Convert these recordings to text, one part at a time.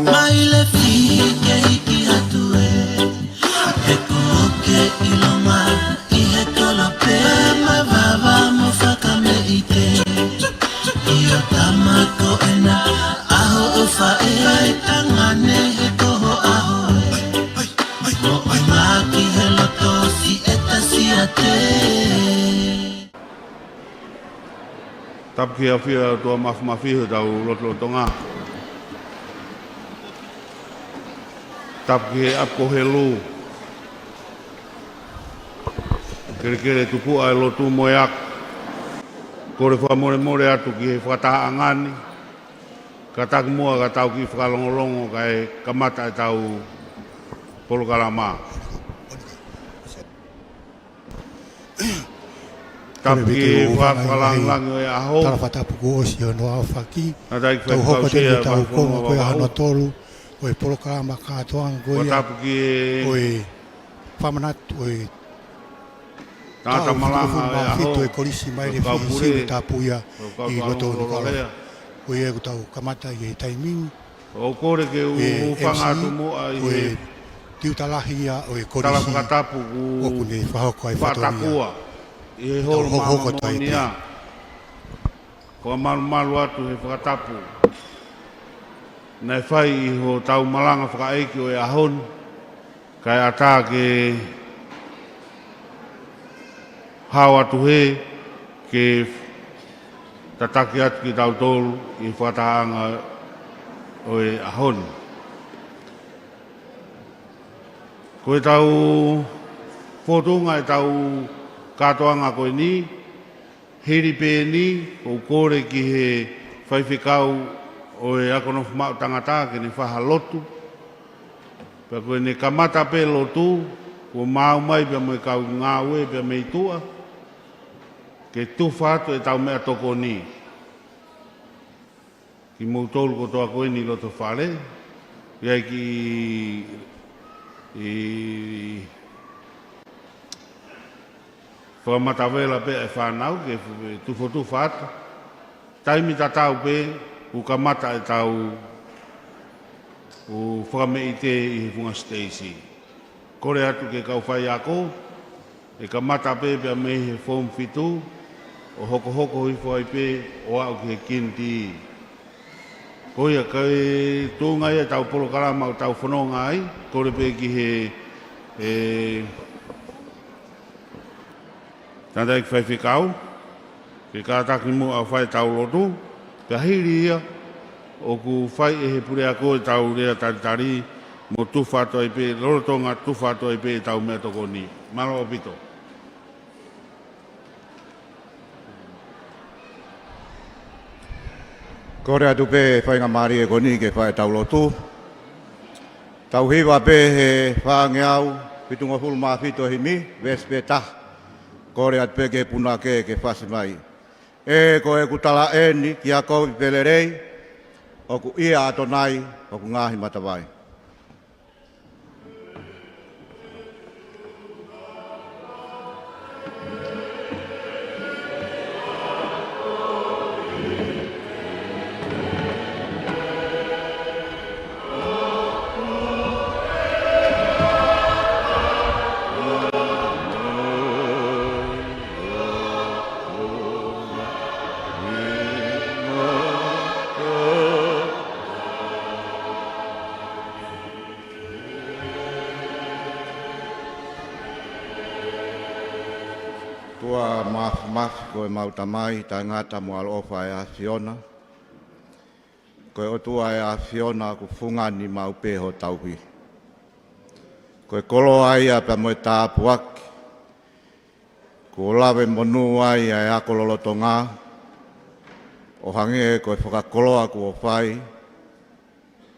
Maile fike hiki hatue Ekuoke iloma Ihe kolope Mavava mofaka meite Iyo tamako ena Aho ufa tangane hekoho aho Mo omaki heloto si eta siate Tapki afia tua mafihu tau lotonga. Tapki apko helu. Kere tuku ai lotu moyak. Kore wha more atu ki whataangani. Katak mua ka tau ki whakalongolongo kai kamata e tau polokalama. Tapi whakalang e aho. Tala whatapuku o si ono au whaki. Tau hoko te tau kongo koe hana tolu. Oe polokalama kātoanga koe. Oe whamanatu oe. Tāta malanga e aho. Whitu e kolisi mai le whiu tāpuia i roto no kala. Oe e tau kamata i e taimingi. O kore ke u whangatu mua i oe tiutalahia oe kolisi. Tala whakatapu u oku ne whahoko ai whatoria. I horo mamonia. Ko malu atu he whakatapu. Nei whai i ho tau malanga whakaeki o e ahon. Kai ata ke hao atu he ke tataki atu ki tau tolu i whataanga o e ahon. Ko e tau whotunga e tau katoanga koe ni, hiri pē ni, o kore ki he whaiwhikau o e akonofu mau tangata ke ne whaha lotu. Pea koe ne kamata pē lotu, ko mau mai pia mo e kau ngā ue pia mei tua, ke tuwha atu e tau mea toko ni. Ki mou tolu ko toa koe ni loto whare, iai ki whamatawela pe e whanau ke tufotu whata. Taimi tatau pe u kamata e tau u whakameite i Hunga Stacey. Kore atu ke kau whai ako, e kamata pe pe a me he form fitu, o hoko i whai pe o au ke kinti. Koia kai tūnga ia tau polokarama o tau whanonga ai, kore pe ki he Tanda ik whaiwhikau, ke kātaki mu au whai tau lotu, ka hiri ia, o ku whai e he pure ako e tau rea taritari, mo tuwhato i pe, lorotonga tuwhato i pe e tau mea toko ni. Malo o pito. Kore atu pe whainga maari e koni ke whai tau lotu. Tau hiwa pe he whaangeau, pitunga hulma fito himi, vespe taha. Kore at pege puna ke whasi mai. E ko e kutala eni ki a kovi pelerei, o ku ia atonai, o ku ngahi matawai. Tua maf koe mautamai tai ngata mo alofa e a Fiona. Koe o tua e a Fiona ku fungani mau peho tauhi. Koe kolo ai a pa moe tāpuaki. Ko lawe monu ai a e ako lolotonga. O hange koe whakakoloa ku o whai.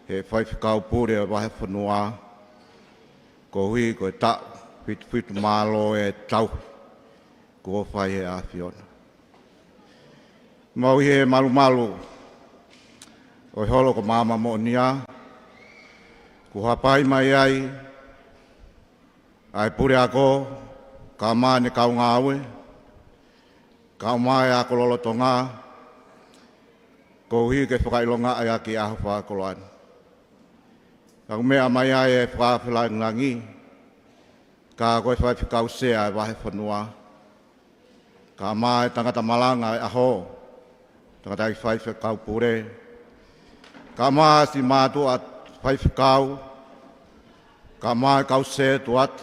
He whai whikau pure o wahe whanua. Ko hui koe ta whitu malo e tauhi. Ko whai he a Fiona. Mau he malu o holo ko mama mo nia, ku hapai mai ai pure ako, ka mane kau ngawe, ka mai ako lolotonga, ko hi ke whakailonga ai aki aho whakoloan. Ka mea mai ai e whakawhilangi, ka koe whai whikau sea e wahe whanua, ka mai tangata malanga e aho, tangata i whai whikau pure, ka mai si mātua whai whikau, ka mai kau sea tuat,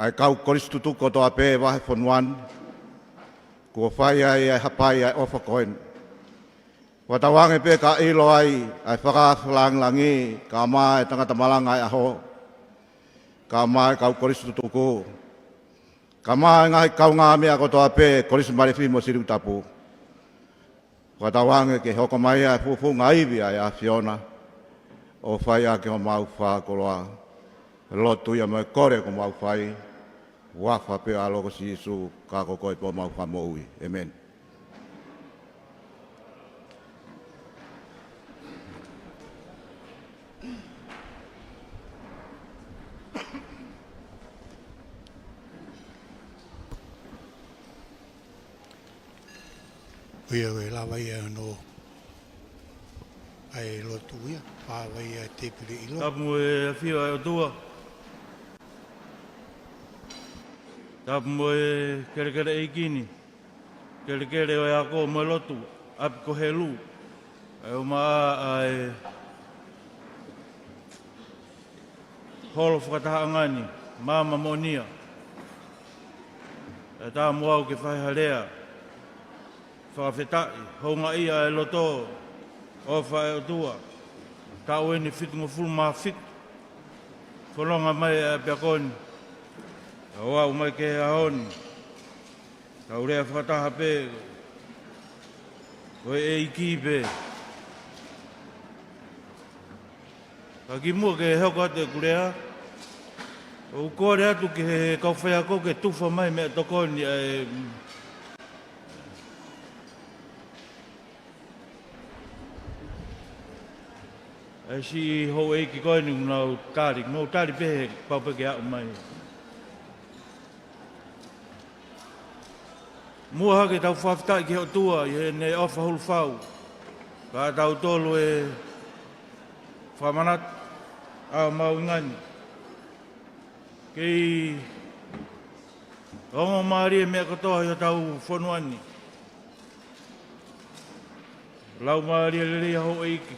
ai kau koristutu ko toa pē wahe whanuan, kua whai ai hapai ai ofa koen. Watawange pē ka ilo ai whakawhilangi, ka mai tangata malanga ai aho, ka mai kau koristutu ko, ka mai ngai kau ngā mea ko toa pē koristu marifi mo siriu tapu. Watawange ke hoko mai ai fufu ngaiwi ai a Fiona, o whai a ke ho mau whakoloa. Lotu ia mai kore ko mau whai, wafa pe a loko si Isu, ka ko koe po mau wha moui. Amen. Ia we lawa ia no ai lotu ia, pāwa ia te piri ilo. Tapu e whio ai o tua. Tapu e kere e kini. Kere o e ako mo lotu, api ko he lu. Ai o maa ai holo whakataha ngani, mama monia. E tā muau ke whai harea. Whakawhetai, honga ia e loto, o whae o tua. Ka ue ni whitunga fulu maa whitu. Whanonga mai e pia koni. Ka wau mai ke hea honi. Ka urea whakataha pē. Koe e iki pē. Ka ki mua ke heo kate kurea. O kore atu ke he kauwhai ako ke tuwha mai mea tokoni e... Ai si ho e ki koe ni unau tāri, ngau tāri pehe paupeke au mai. Mua hake tau whawhitai ki hau tua, i he ne ofa hulu whau. Ka tau tolu e whamanat, au mau ngani. Kei ongo maari e mea katoa i tau whanuani. Lau maari e lelea ho e iki.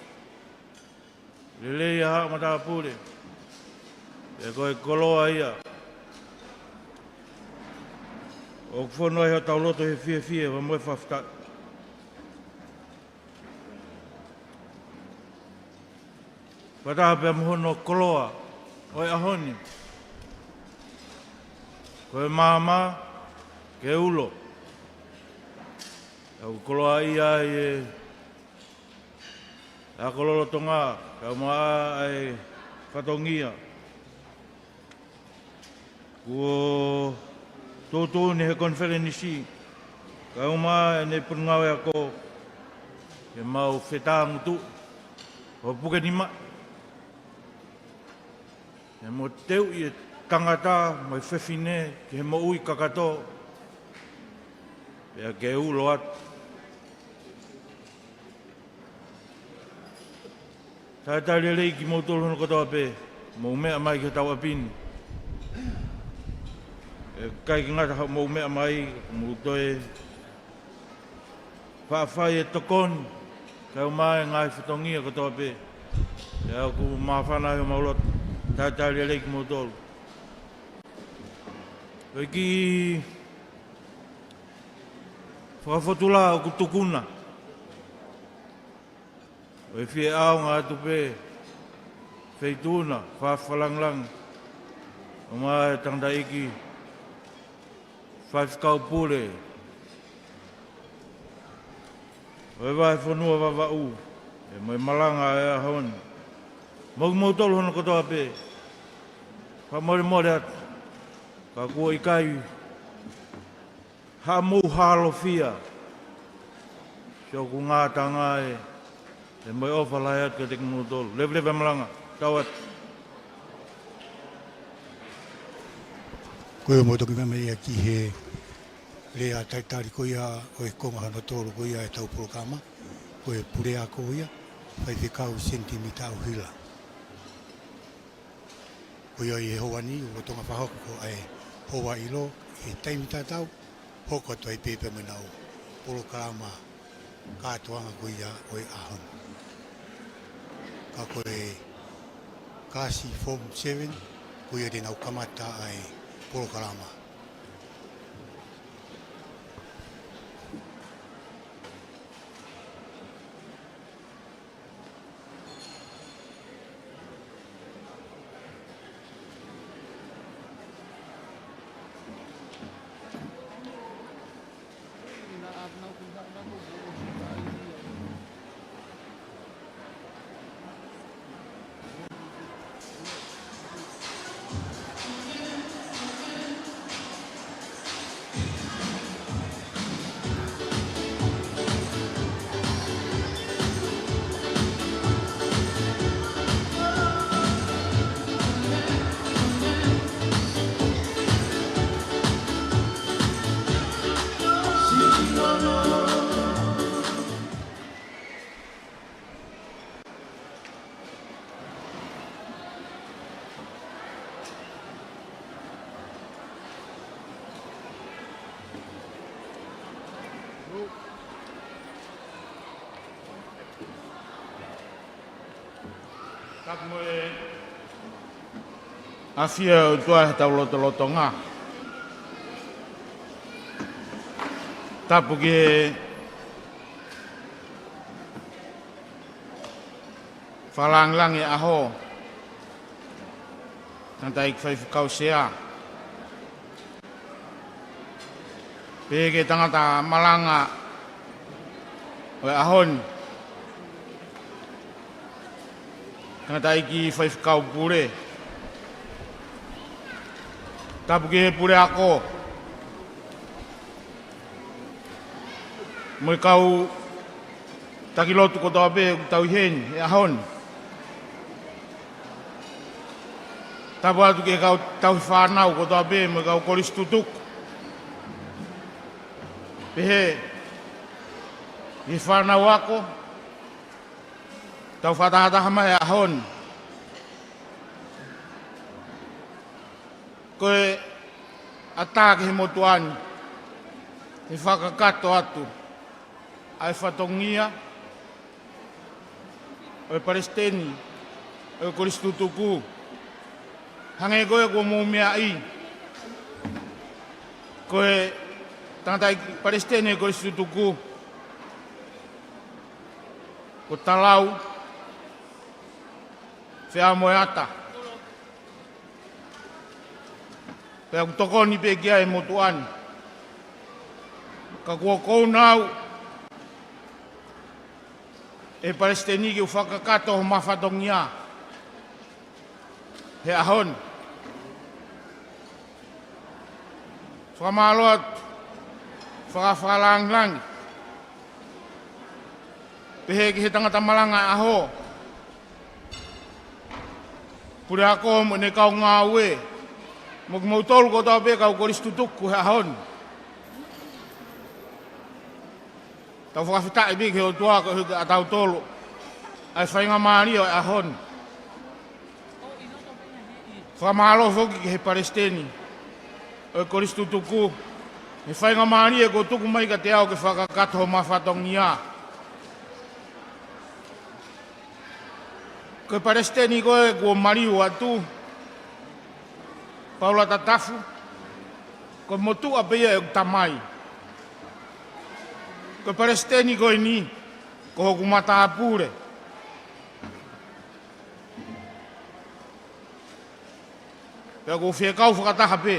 Lelei aha mata pure. E koe koloa ia. O whanua hea tau loto he fie, wa moe whafta. Pataha pia muhono koloa, oi ahoni. Koe mama, ke ulo. Au koloa ia e... A kololo tonga, ka maa ai whatongia. Kua tōtō ni he konferenisi. Ka maa e ne pungawe ako. Ke mau whetang tu. O puke ni ma. E mo teu i e tangata, mai whewhine, ke he mo ui kakato. Pea ke ulo atu. Tā lelei ki mō tōru hono katoa pē, mō mea mai ki tau apini. Kai ki ngata mō mea mai, mō toe whaafai e tokoni, kai o mai ngai whatongia katoa pē. E au ku mawhanai o maulot, tā lelei ki mō tōru. Koi ki whakawhotula o ku tukuna. O e fie au ngā atu pē, wheituna, whawhalanglang, o mai tangda iki, whaifkau pure. O e vai whanua wawau, e mai malanga e ahoni. Mau tolu hono katoa pē, whamore atu, ka kua i kai, ha mou halo fia, sio ku ngā tanga e, E mai ofa lai atu ka te kunu tolu. Lewe malanga. Tau atu. Koe mo toki mai ia ki he le a taitari ko ia o e konga hana tolu ko ia e tau programa. Ko e pure a ko ia. Whai te kau sentimita au hila. Ko ia i he hoa ni o tonga whahoko ko ai hoa ilo e taimita tau. Hoko to ai pepe me nau. Programa katoanga ko ia o e ahon. Ka koe kasi Form 7 ko ia denau kamata ai programa. Tak moe afia o tua tau loto ngā. Tapu ki whalang e aho. Tanta ik whai whakau sea. Pēke tangata malanga o e ahon. Tangata iki whai whakau pure. Tapu ki he pure ako. Moi kau takilotu ko tau pe tau hen e ahon. Tapu atu ke kau tau whanau ko tau pe moi kau koris tutuk. Pehe i whanau ako. Tau whatahataha mai e ahon. Koe atake he motuani. He whakakato atu. Ai whatongia. O e Palestini. O e Koristutuku. Hange koe ko mumia i. Koe tangata i Palestini e Koristutuku. Ko talau. Whea moe ata. Whea kutokoni pe kia e motuani. Ka kua kounau. E Palestini ki u whakakato ho mawhatongia. He ahon. Whamaloat. Whakawhakalang. Pehe ki he tangata malanga aho. Pure ako mo ne kau ngā ue. Mo ki mautolu ko tau pe kau Koristutuku he ahon. Tau whakawhitai bi ki o tua ko huka a tau tolu. Ai whainga maari o e ahon. Whamalo whoki ki he Palestini. O e Koristutuku. He whainga maari e ko tuku mai ka te au ke whakakato ho mawhatongia. Ko e Palestini koe kua mariu atu. Paula tatafu. Ko motu a peia e tamai. Ko Palestini koe ni. Ko hoku mata apure. Pea ko whiekau whakataha pe.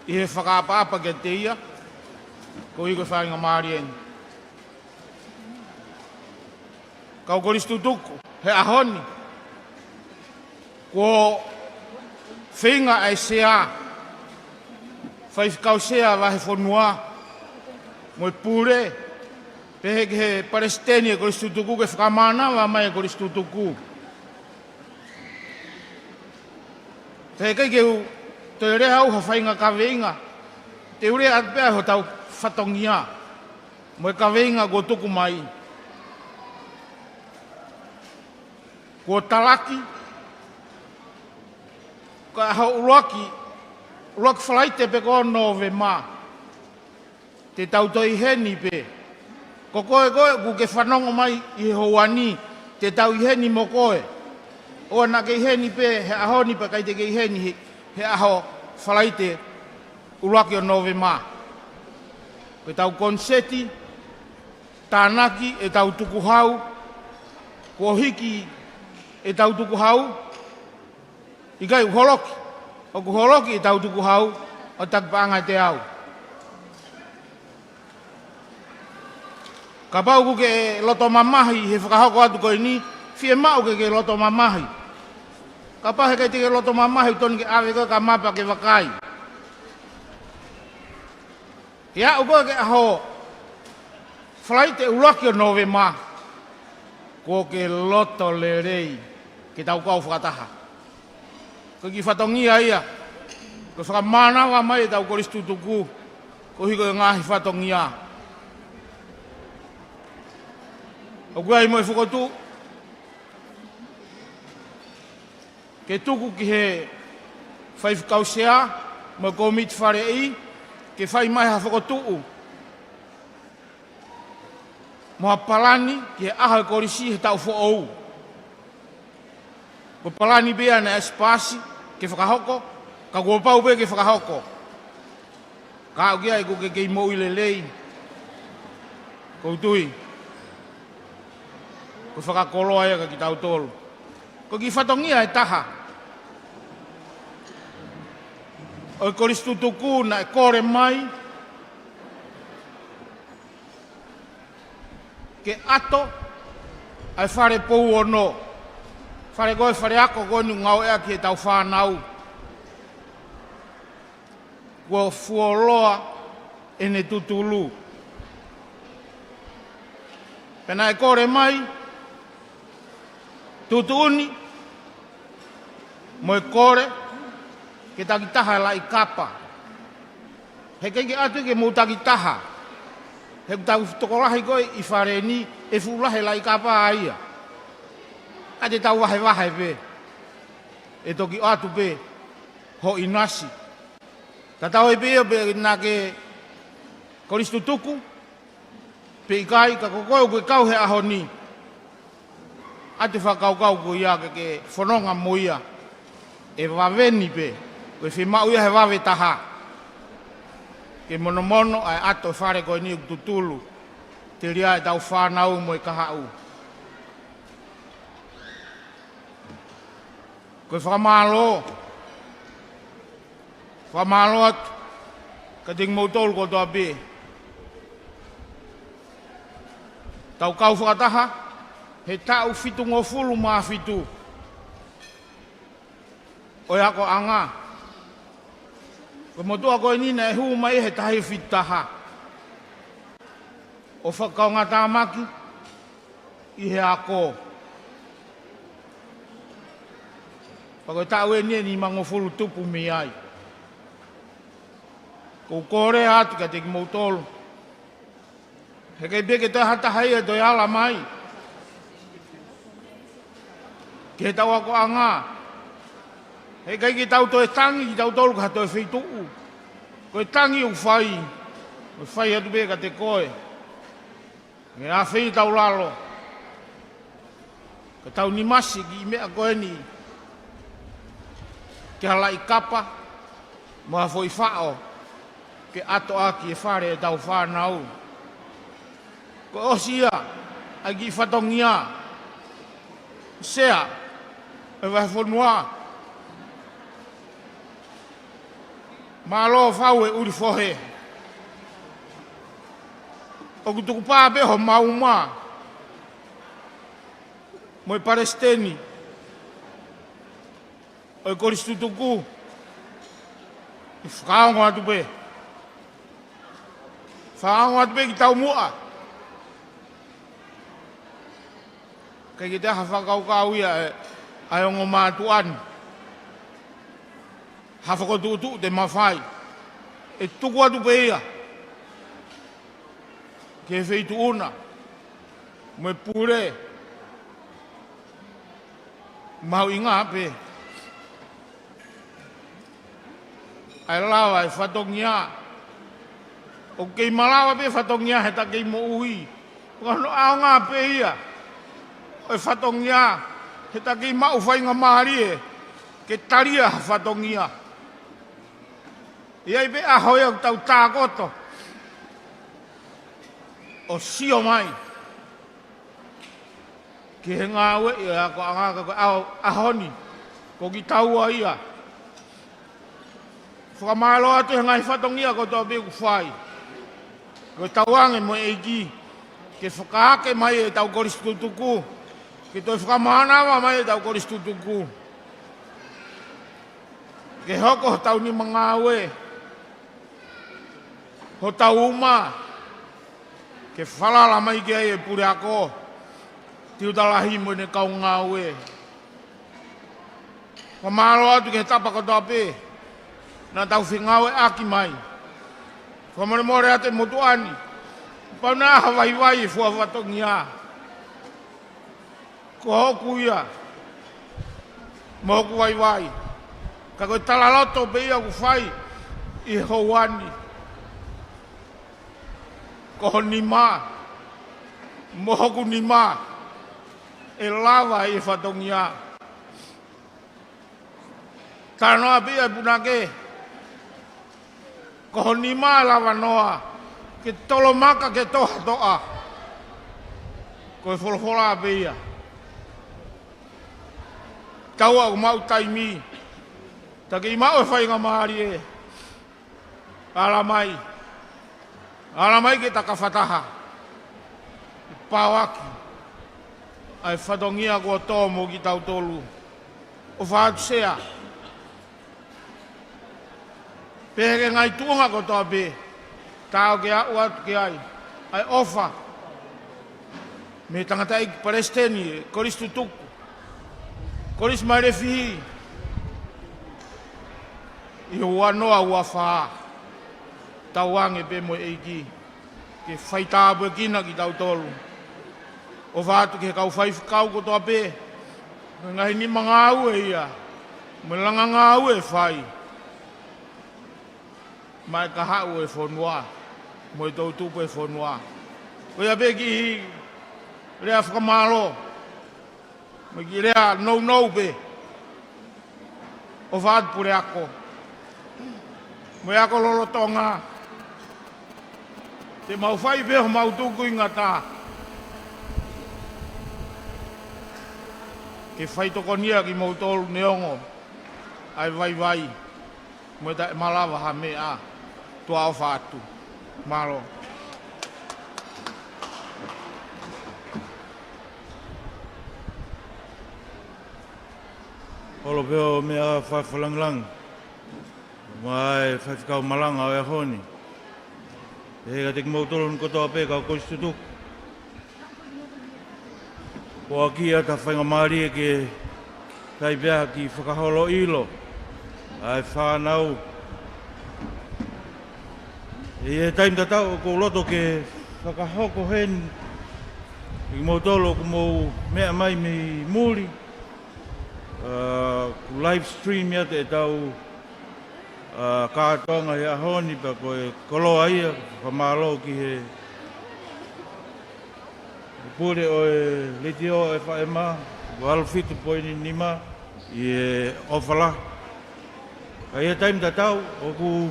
I he whakaapa ke te ia. Ko i koe whainga maari eni. Kau Koristutuku, he ahoni. Ko whinga ai sea. Whai kau sea wahe whanua. mo pure pe he Palestini e Kristutuku ke whakamana wa mai Kristutuku. Te kai ke te rea au hawhainga ka veinga, te ure atpea ho tau whatongia, mo e ka veinga go tuku mai. Ko talaki, ka hau uloaki whalaite pe ko no ve ma. Te tau toi heni pe. Ko koe ku ke whanongo mai i hoani, te tau i heni mo koe. O na ke heni pe, he aho ni pe kai te ke heni, he aho whalaite uloaki o no ve ma. Ko tau konseti, tānaki e tau tuku hau, ko hiki e tau tuku hau, i kai uholoki, o ku holoki e tau tuku hau, o takpaanga te au. Ka pau ku ke loto mamahi, he whakahoko atu koe ni, fie mau ke loto mamahi. Ka pau he kai te ke loto mamahi, toni ke awe koe ka mapa ke wakai. Ia u koe ke aho, whalaite uloki o nove ma, ko ke loto le rei, ke tau kau whakataha. Ko ki whatongia ia, ko whakamana wa mai e tau Kristutuku, ko hiko e ngahi whatongia. O kua i mo e whukotu, ke tuku ki he whaiwhikausea, mo ko mit whare i, ke whai mai ha whukotu. Mo ha palani, ki he aha e korisi he tau whoou. Ko palani bea na espasi, ke whakahoko, ka kua pau be ke whakahoko. Ka au kia e ko ke kei mo i lelei, koutui. Ko whakakoloa ea ka ki tau tolu. Ko ki whatongia e taha. O i Kristutuku na e kore mai, ke ato, ai whare pou o no. Whare koe whare ako koe ni ngau ea ki e tau whanau. Kua fuoloa e ne tutulu. Pena e kore mai, tutuuni, mo e kore, ke takitaha la i kapa. He keike atu ke mo takitaha. He tau tokolahi koe i whare ni, e fulahe la i kapa aia. A te tau wahe pe. E toki atu pe, ho inasi. Ta tau e pe na ke Kristutuku, pe i kai ka kokoe koe kau he aho ni. A te whakau ko ia ke whanonga mo ia. E waweni pe. Koe whimau ia he wawe taha. Ke mono ai ato whare koe ni tutulu. Te ria e tau whanau mo i kahau. Koe whakamalo. Whakamalo atu. Ka ting mautolu ko toa pe. Tau kau whakataha. He tau fitu ngofulu maa fitu. O ako anga. Ko motua koe nina e huu mai he tahi fitaha. O whakau ngā tāmaki. I he ako. Pako tau e nia ni mangofulu tupu mi ai. Ko kore atu ka teki mautolu. He kei peke toi hatahai e toi ala mai. Ke tau ako anga. He kai ki tau toe tangi, ki tau tolu ka toe whituu. Koe tangi u whai. Koe whai atu beka te koe. Nge a whi tau lalo. Ka tau ni masi ki mea koe ni. Ke hala i kapa. Moa fo i whao. Ke ato aki e whare e tau whanau. Koe osia. Ai ki whatongia. Sea. E vai whanua. Malo whau e uri whohe. O kutuku pāpeho mauma. Mo i Palestini. O i Kristutuku. I whakaongo atu pe. Whaanga atu pe ki tau mua. Kei ki te aha whakau ia ai ongo mātu anu. Hawhako tuutu te mawhai. E tuku atu pe ia. Ke wheitu una. Moe pure. Mau inga pe. Ai lawa e whatongia. O kei malawa pe whatongia he ta kei mo uhi. Kano ao ngā pe ia. O e whatongia he ta kei mau whainga mahari e. Ke taria whatongia. Iai pe ahoi au tau tākoto. O sio mai. Ke he ngā ue ia ko angaka ko ahoni. Ko ki taua ia. Whakamalo atu he ngai whatongia ko tō peku whai. Ko tauange mo eiki. Ke whakaake mai e tau koristutuku. Ke toi whakamanawa mai e tau koristutuku. Ke hoko tau ni mga ue. Ho tau uma. Ke whalala mai ke ai e pure ako. Tiu talahi mo ne kau ngā ue. Whamalo atu ke tapa ko tō pe. Nā tau whingawe aki mai. Whamare more ate motuani. Pau nā hawaiwai e fua whatongia. Ko hoku ia. Mo hoku waiwai. Ka koe talaloto pe ia ku whai. I houani. Ko ho nima. Mo hoku nima. E lava e whatongia. Tanoa pe ia punake. Ko ho nima lava noa. Ke tolo maka ke toha toa. Ko e wholohola pe ia. Tau au mau taimi. Take i mau e whainga mahari e. Alamai. Alamai ke takawhataha. Pawaki. Ai whatongia kua tō mo ki tau tolu. O whaatu sea. Peheke ngai tuunga ko tō pe. Tāo ke au atu ke ai. Ai ofa. Me tangata i Palestini. Koris tutuku. Koris mai refihi. I wanoa ua whaa. Tauange pe mo eiki. Ke whaitāpua kina ki tau tolu. O whātu ke kau whaifukau ko tō pe. Ngai ni mga aue ia. Me langa ngā aue whai. Mai ka hau e whonua. Mo i tau tupu e whonua. Koia pe ki rea whakamalo. Mo ki rea nou pe. O whātu pure ako. Mo i ako lolo tonga. Te mau whai peho mau tuku inga tā. Ke whai tokonia ki mau tolu neongo. Ai vai. Mo i ta e malawa ha me a. Tua o whātu. Malo. Holo peo mea whaiwhalanglang. Mai whaifukau malanga o e honi. E ka teki mautolon kotoa pe kau koristutuk. Ko aki ata whainga maari e ke taipea ki whakaholo ilo. Ai whanau. E taim tatau ko loto ke whakahoko hen. I mautolo ko mou mea mai mi muri. Ku live stream ia te tau kātonga hea honi pa koe koloa ia, whamalo ki he pure o e liti o e whae mā, walfitu poini nima i e ofala. Ka ia taim tatau, o ku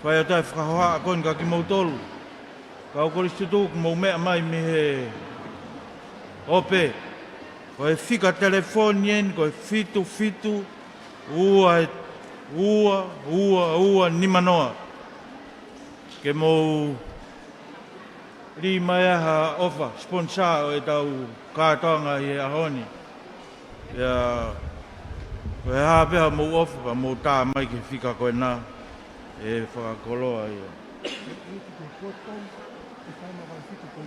whae atai whakahoa a koin ka ki mautolu. Ka o koristutu ku mou mea mai mi he ope. Koe whika telefonien, koe fitu, ua, nima noa. Ke mou ri mai aha ofa, sponsor o e tau kātonga i e ahoni. Ia, koe hāpeha mou ofa, mou tā mai ke whika koe nā, e whakakoloa ia. Potong, kita makan situ pun.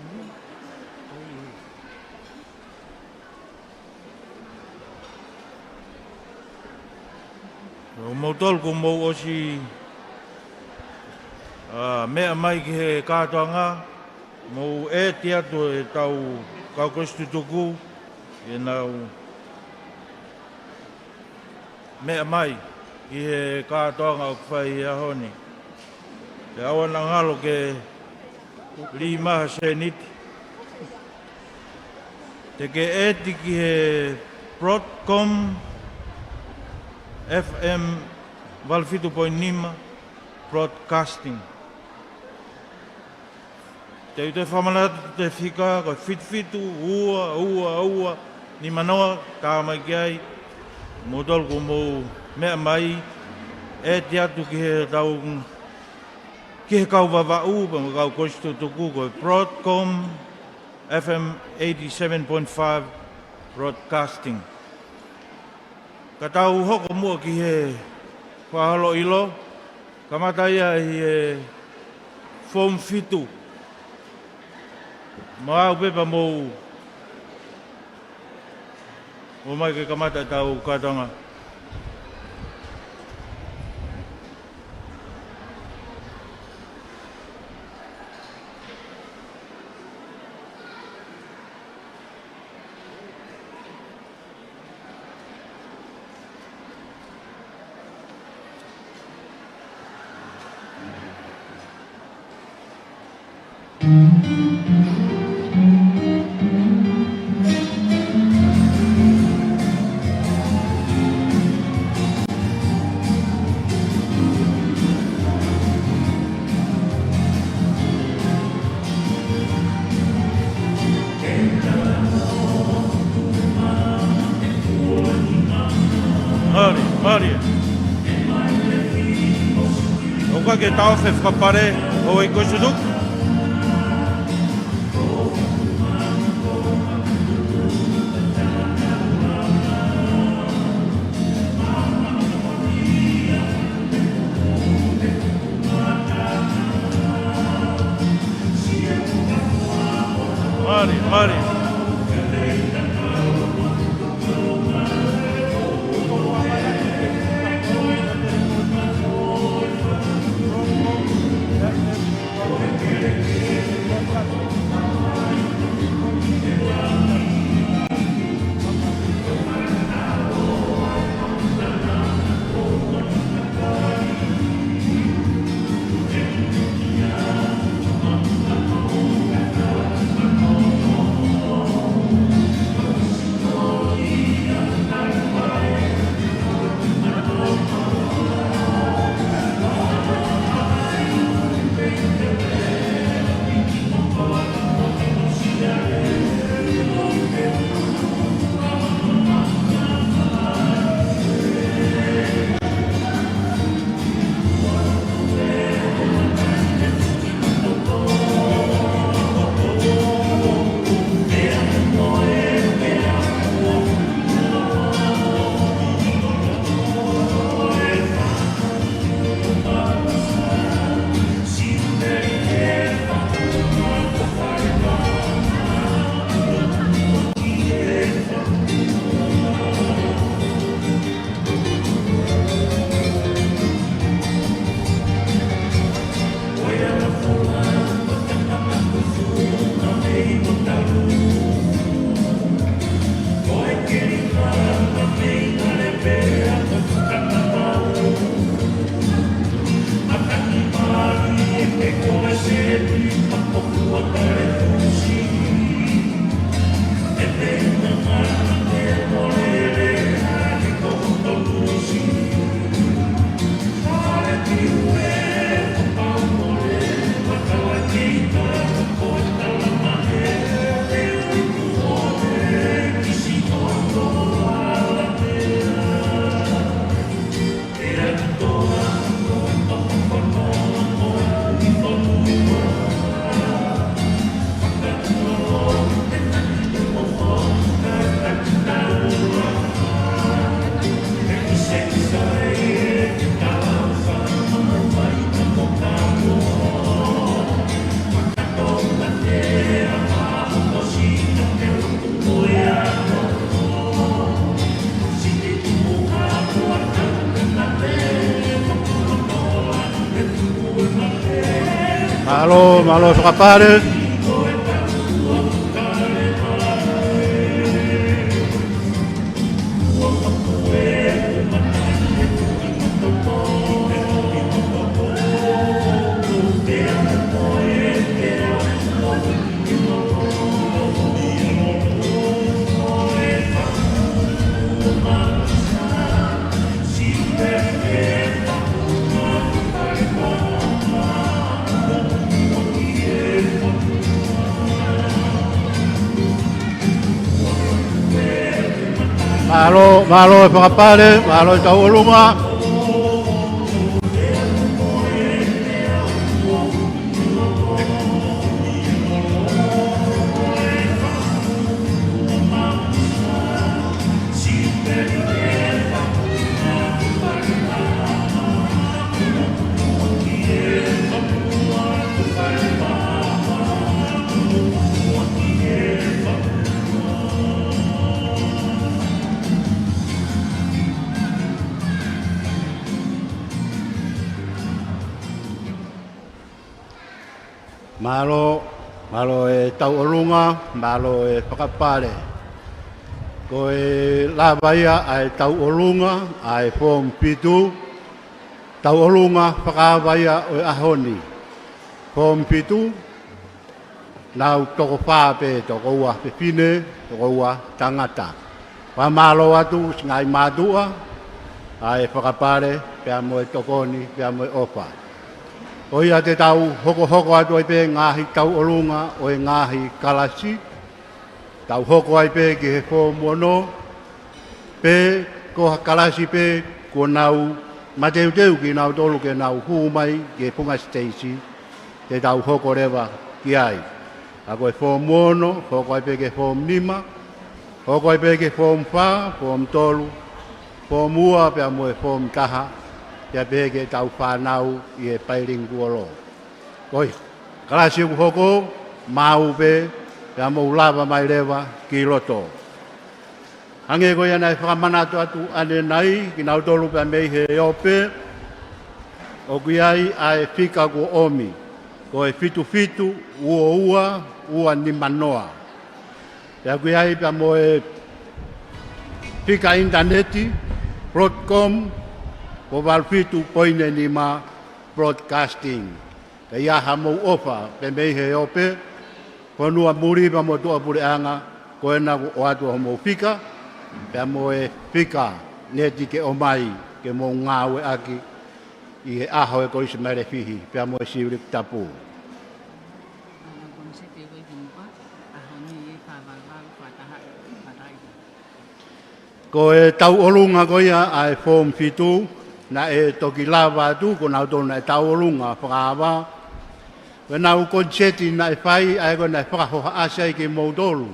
O mautol ko mau o si mea mai ki he kātoanga, mau e te atu e tau kaukostu tuku, e nau mea mai ki he kātoanga o kwhai ahoni. Te awana ngalo ke li maha se niti. Te ke eti ki he Broadcom FM Valfitu.5 Broadcasting. Te ute whamanata te whika, koe whitwhitu, ua, ni manoa, tā mai ki ai, mō tolku mō mea mai, e te atu ki he tau, ki he kau wawau, pa mō kau kostu tuku, koe Broadcom FM 87.5 Broadcasting. Ka tau hoko mua ki he whahalo ilo, ka mataia i he foam fitu. Maa upepa mō mai ke kamata tau kātanga. Maria. O ka ke tau fe whakapare o i koisuduk? Maria. Malo whakapare. Malo e whakapare, malo e tau olunga. Malo e tau olunga, malo e whakapare. Ko e lawaia ai tau olunga, ai form pitu. Tau olunga whakawaia o ahoni. Form pitu, nau toko whāpe, toko ua pepine, toko ua tangata. Whamalo atu, ngai mātua, ai whakapare, pia moe tokoni, pia moe opa. O ia te tau hoko atu ai pe ngahi tau olunga o e ngahi kalasi. Tau hoko ai pe ki he fō mono. Pe ko kalasi pe ko nau mateu ki nau tolu ke nau humai ki he punga Stacy. Te tau hoko rewa ki ai. Ako e fō mono, hoko ai pe ke fō nima. Hoko ai pe ke fō mwha, fō mtolu. Fō mua pe amo e fō mtaha. Ia peke tau whanau i e pairingu olo. Koi, kalasi uku hoko, mau pe, pia mou lava mai rewa ki loto. Hange koe anai whakamanatu atu ane nai, ki nau tolu pia mei he ope, o kui ai ai whika ko omi. Ko e fitu, ua ni manoa. Pia kui ai pia mo e whika interneti, Broadcom, ko walfitu poine ni ma broadcasting. Ka iaha mou ofa pe mei he ope, ko nua muri pa mo tua pure anga, ko ena o atu ho mou fika, pe mo e fika neti ke o mai, ke mou ngawe aki, i he aho e ko isi mere fihi, pe mo e siurik tapu. Ko e tau olunga ko ia ai form fitu, na e toki lava atu, ko nau tōna e tau olunga whakaawa. Ko nau konseti na e whai, ai ko na e whakahoha asai ki mautolu.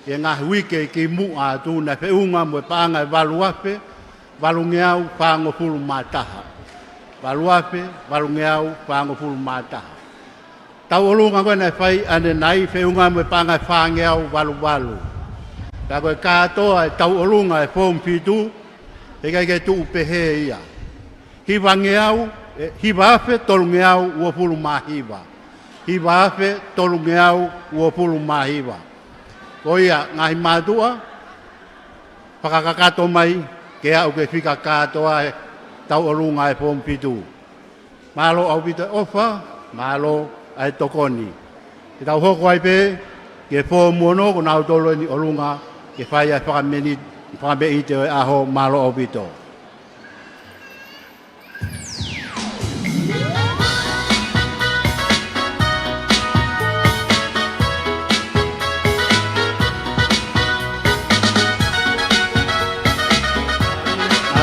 E ngā wike ki mua atu, na whiunga mo e paanga e waluape, walungeau whango fulu mātaha. Waluape, walungeau whango fulu mātaha. Tau olunga ko na e whai, ane nai whiunga mo e paanga e whangeau walu. Ta koe kātoa e tau olunga e form fitu, e kai ke tu pehe ia. Hiwa ngeau, hiwa afe tolu ngeau ua pulu mahiwa. Hiwa afe tolu ngeau ua pulu mahiwa. Ko ia ngahi mātua, whakakakato mai, ke au ke whika kātoa e tau olunga e form fitu. Malo au pita ofa, malo ai tokoni. E tau hoko ai pe, ke form mono, ko nau tolo ni olunga, ke whai ai whakamei te aho malo au pito.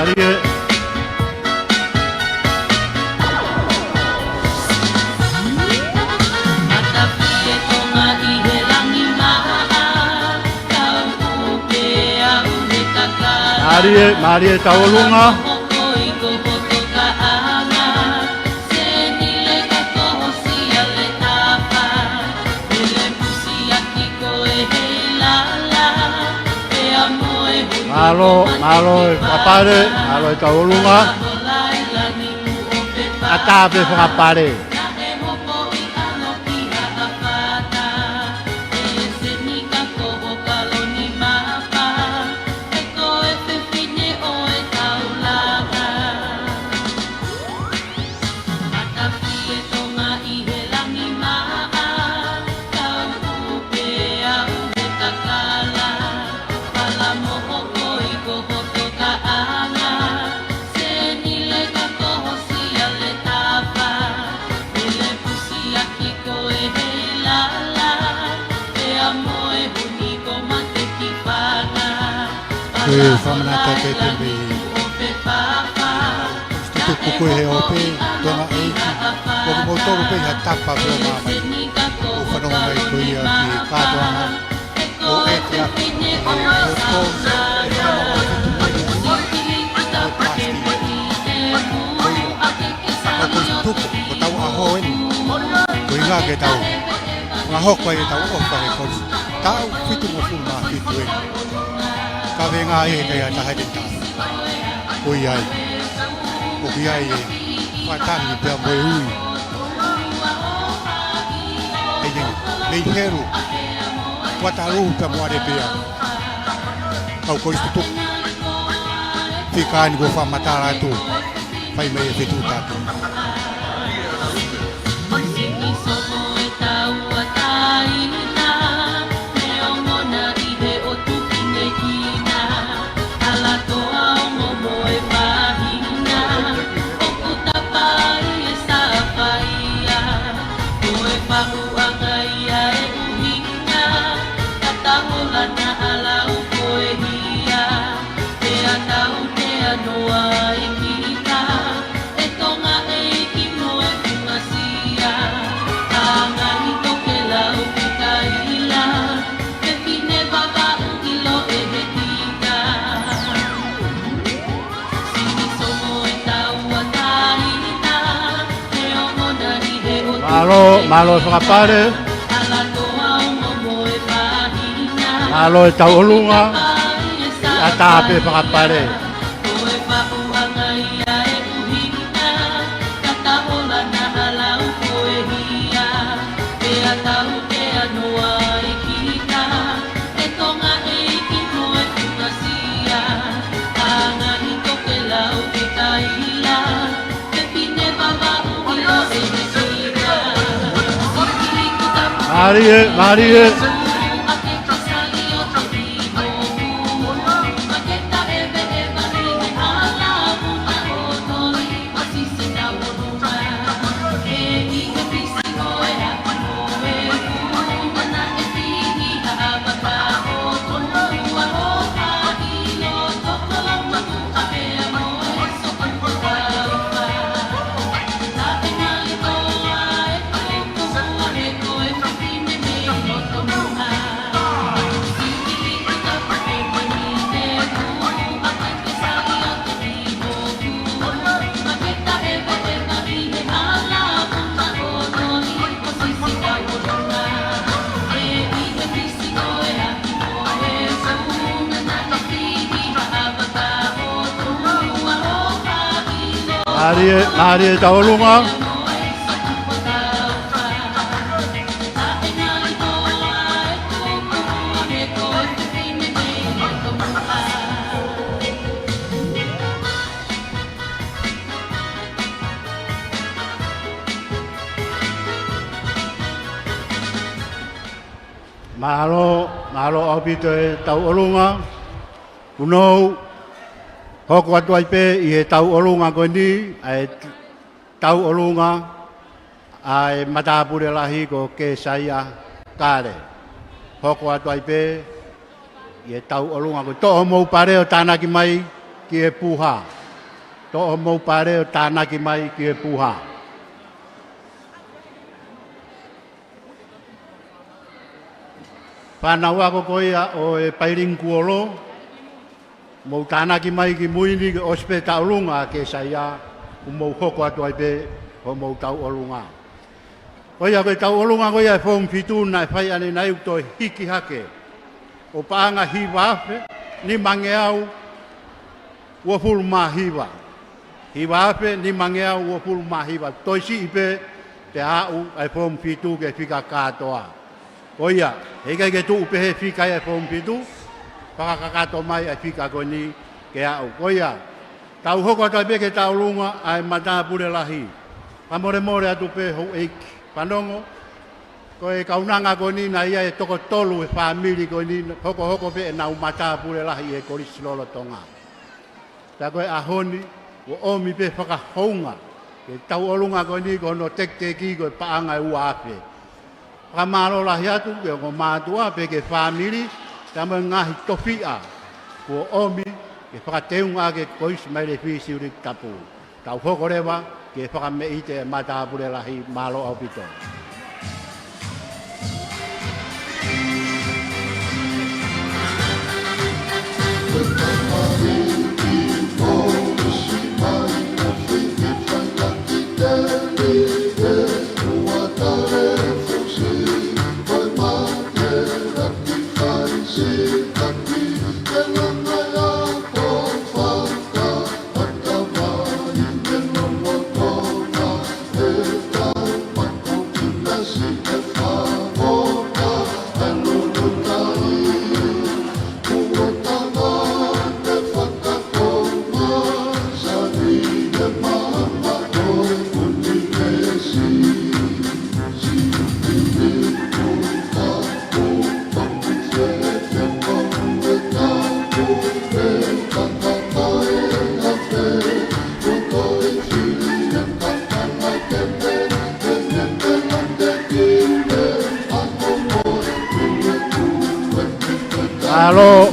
Arie. Marie tau olunga. Malo whakapare, malo tau olunga. Atape whakapare. koe whamanata te te me tuku koe he ope tonga eiki o ke motoru pe ha tapa peo mamai o whanonga mai koe ia ki kātoanga o etia e koto e whanonga fitu mai o pasti o koe tuku o tau aho eni koe ngā ke tau ngā hokwa e tau oka he koe tau fitu mo fuma fitu eni ka venga e kai ata hai ta ko ai o ki ai fatani pe mo ui e nei heru wataru pe mo ade pe au ko istu fikan go fa matara tu pai me e tu ta Malo whakapare, malo e tau olunga, a tāpe whakapare. Marie. Marie taulunga. Mahalo opito e taulunga. Unou hoko atu ai pe i he tau olunga koe ni, ai tau olunga ai matapure lahi ko ke saia kare. Hoko atu ai pe i he tau olunga koe. To'o mou pareo tānaki mai ki he puha. To'o mou pareo tānaki mai ki he puha. Whanau ako koea o e pairingu olo. Mou tānaki mai ki muini ki ospe taulunga ke saia u mou hoko atu ai pe ho mou tau olunga. Koia koe tau olunga koia e whong fituna e whai ane nai utoi hiki hake. O paanga hiwa afe, ni mange au ua fulu maa hiwa. Hiwa afe, ni mange au ua fulu maa hiwa. Toisi ipe te au ai whong fitu ke whika katoa. Koia, heikai ke tu upe he whika e whong fitu. Whakakato mai ai whika koe ni ke au. Koia, tau hoko atai pe ke tau lunga ai matapure lahi. Pamore atu pe hou eiki. Panongo, koe kaunanga koe ni na ia e toko tolu e whamiri koe ni hoko pe e nau matapure lahi e korisi lolo tonga. Tā koe ahoni, o omi pe whakahounga. Ke tau olunga koe ni koe no tekteki koe paanga e ua ape. Whamaro lahi atu ke o mātua pe ke whamiri. Tama ngahi tofia, kua omi ke whakateunga ke kois mai le whisi uri tapu. Tau hoko rewa ke whakamei te matapure lahi malo au pito.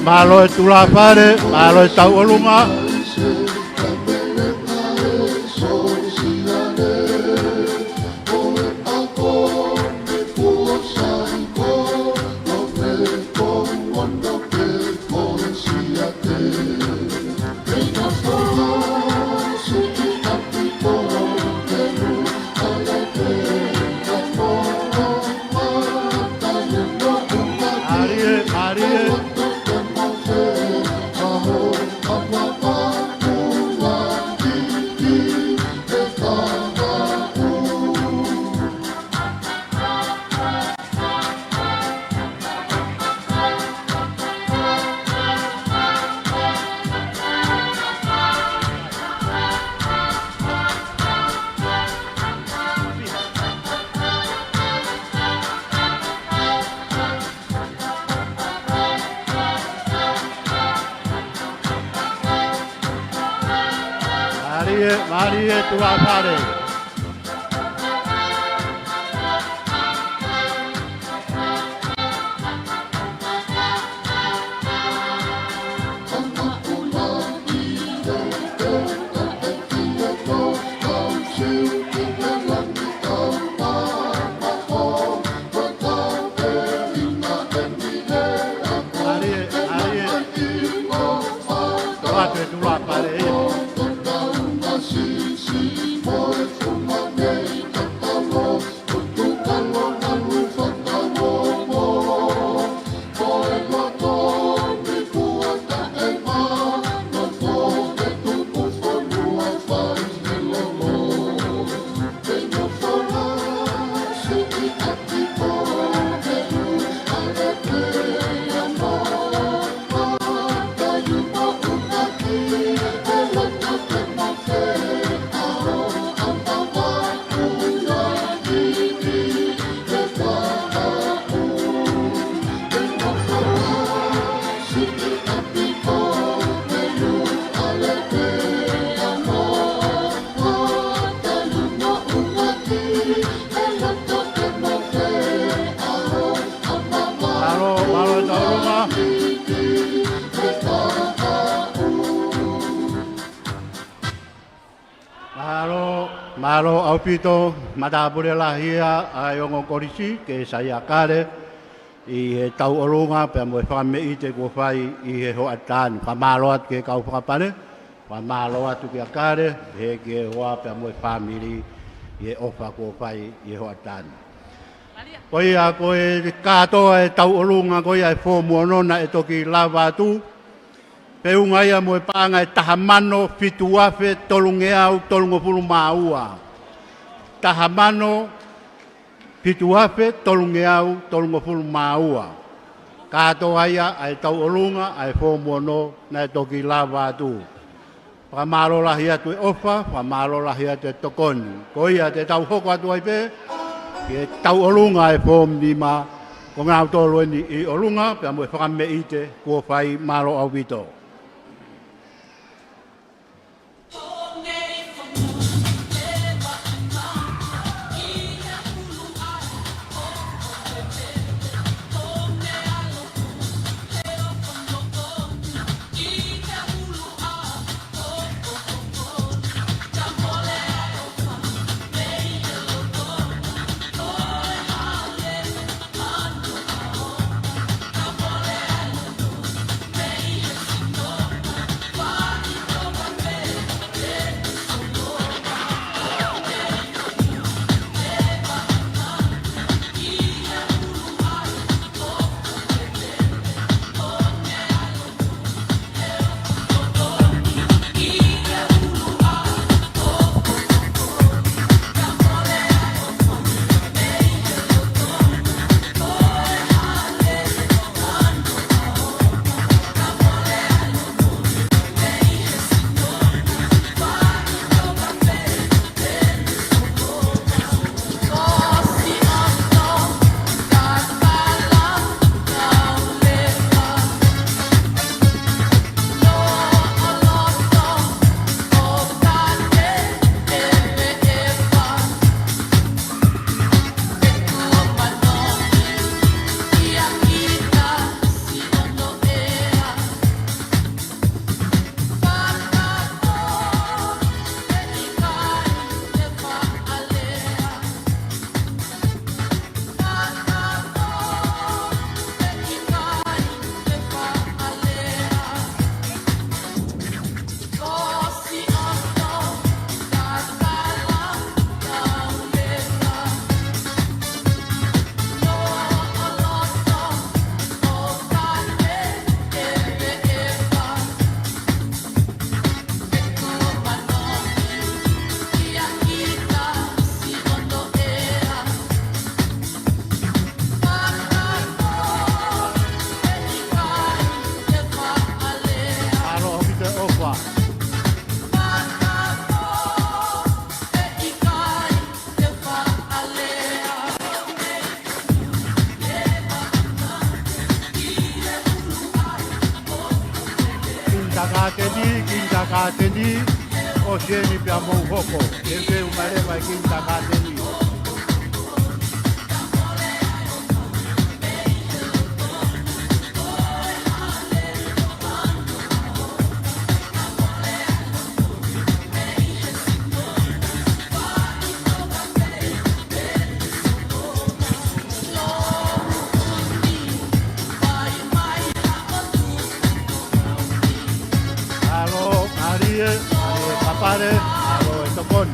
Malo e tula pare, malo e tau olunga. Marie tula pare. Malo au pito matapure lahia ai ongo korisi ke saya kare i he tau olunga pe mo whame i te ko whai i he ho atan whamalo at ke kau whakapare whamalo atu ke kare he ke hoa pe mo family i he ofa ko whai i he ho atan Koi a koe katoa e tau olunga koi ai fō muanona e toki lava tu Peunga ia mo e panga e tahamano fitu afe tolunge au tolungo pulu maua. Tahamano fitu afe tolunge au tolungo pulu maua. Katoa ia ai tau olunga ai fō muano na e toki lava tu. Whamaro lahi atu e ofa, whamaro lahi atu e tokoni. Ko ia te tau hoko atu ai pe, e tau olunga e fō mnima, ko ngā tolu ni i olunga, pia mo e whakame i te kua whai maro au vito. kāteni, o sieni pia mou hoko. E pe umarewa i kinta kāteni. Papare, alo etokon.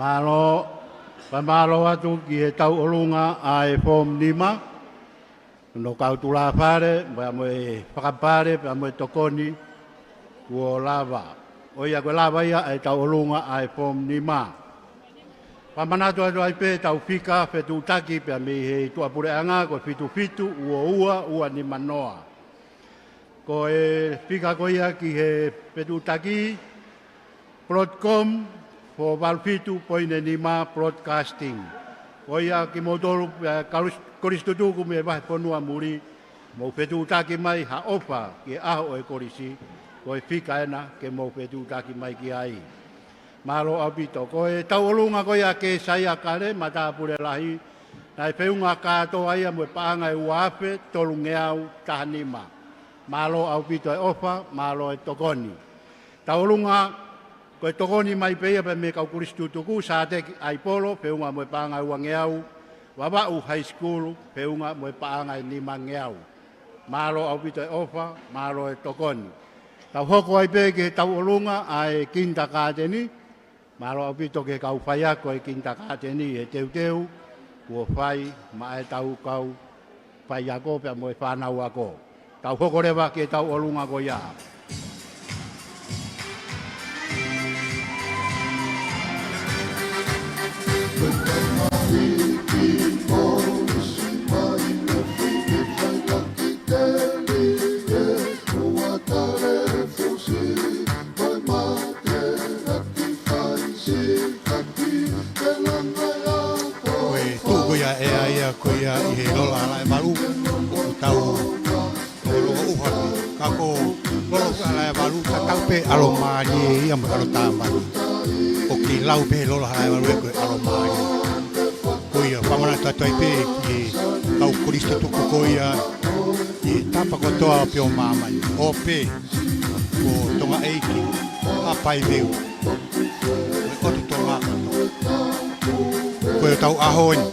Malo, pamalo atu ki e tau olunga a e fom lima. No kautula pare, pa mo e whakapare, pa mo e tokoni, kuo lava. O ia koe lava ia e tau olunga a e fom lima. Pamanatu atu ai pe tau fika, fetu taki, pa me he tuapure anga, ko fitu fitu, ua ni manoa. Ko e fika ko ia ki he fetu taki, Plotcom, for Valfitu Poine Nima Broadcasting. Oia ki motoru koristutuku me vahe ponua muri, mo fetu taki mai ha ofa ki aho e korisi, ko e fika ena ke mo fetu taki mai ki ai. Malo abito, ko e tau olunga ko ia ke saia kare, mata pure lahi, na e whiunga kātoa ia mo e paanga e uape, tolu ngeau tahanima. Malo abito e ofa, malo e tokoni. Tau olunga ko e tokoni mai peia pe me kau kuristutuku, sa te ai polo, whiunga mo e paanga e uangeau, Wawau High School, whiunga mo e paanga e nima ngeau. Malo abito e ofa, malo e tokoni. Tau hoko ai pe ke tau olunga ai kinta kāteni, malo abito ke kau whaiako e kinta kāteni e teu, kua whai, ma e tau kau whaiako pe mo e whanau ako. Tau hoko rewa ke tau olunga ko ia. Koia i he lola ala e waru, tau lolo uhatu, kako lolo ala e waru, ka tau pe alo maari e ia mo alo tāmani. O ki lau pe lola ala e waru e koe alo maari. Koia, whamana tatoi pe ki kau koristo tuku koia, i tapa kotoa pe o mamai. O pe, ko tonga eiki, a pai veu. Koe otu tonga koto. Koe tau ahoini.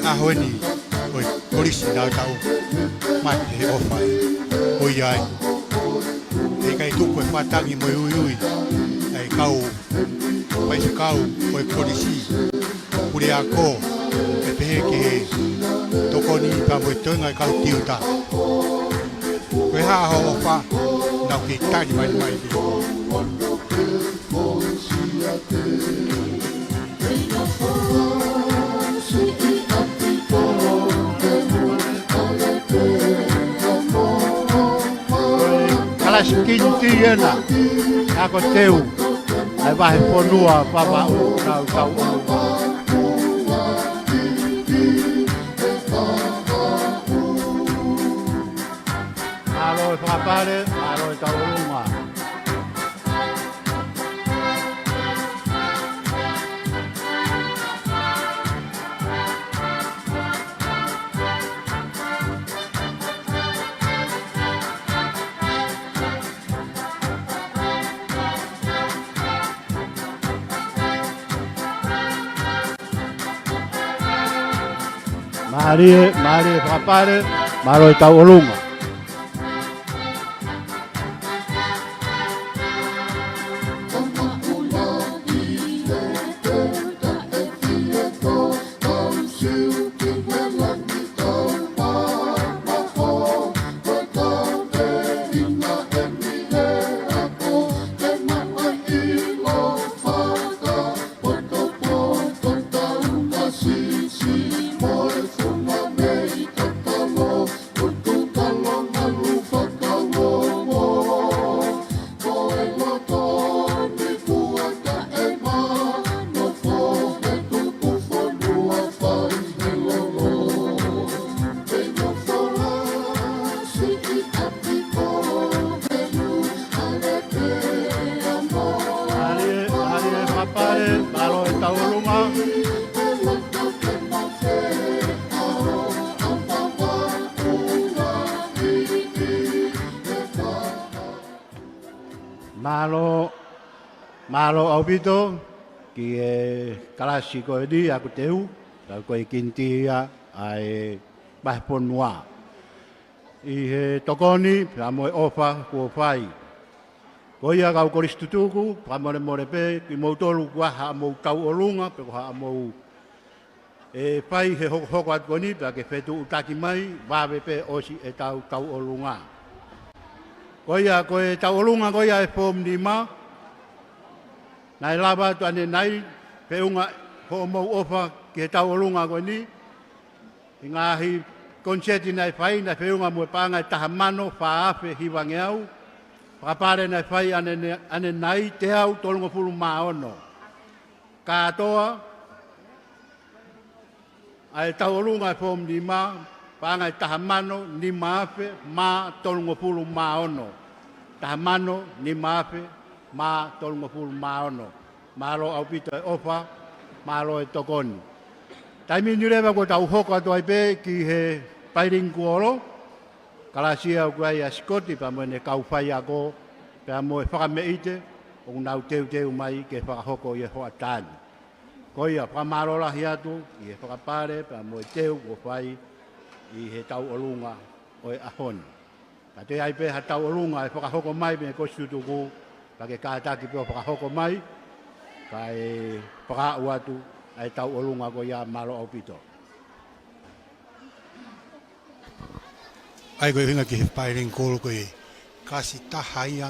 Ahoini, oi korisi nau tau, mate he ofai, oi ai. E kai tuku e whatangi mo ui, e ai kau pai se kau o e polisi uri a ko e pehe ki he tokoni pa mo tonga e kau tiuta koe ha ho o wha nau ki tani mai mai ki Kalas kinti ena, ako teu, ai vahe ponua papa o nau tau o. Alo e whakapare, alo e tau o lunga. Marie, whakapare, alo e tau o lunga. Malo au pito ki e kalasi ko di aku teu ko e kinti ai bahponua i he tokoni amo ofa ko fai ko ia ka koristutuku pamore more pe ki moutolu kwa ha mo tau olunga pe ko ha mo e pai he hoko at koni pa ke fetu utaki mai vawe pe osi e tau olunga ko ia ko e tau olunga ko ia e fom di ma nai lava tu ane nai peunga ho mo ofa ke tau olunga ko ni ngahi konseti nai fai na peunga mo panga tahamano faafe hiwange au papare nai fai ane nai te au tolunga fulu maono katoa ai tau olunga fom di ma panga tahamano ni maafe ma tolunga fulu maono tahamano ni maafe ma tolunga fulu maono malo au pito e ofa malo e tokoni taimi ni lewa ko tau hoko atu ai pe ki he pairing kuolo kalasia au kuai a skoti pa mene kau fai ako pe amo e whakameite o nau teu mai ke whakahoko i e hoa tani ko ia whamaro lahi atu i e whakapare pe amo e teu ko fai i he tau olunga o e ahoni ka te ai pe ha tau olunga e whakahoko mai me ko sutuku pa ke kātaki pio whakahoko mai, ka e whakau atu ai tau olunga ko ia malo au pito. Ai koe hinga ki he pairing kolo koe kasi tahaia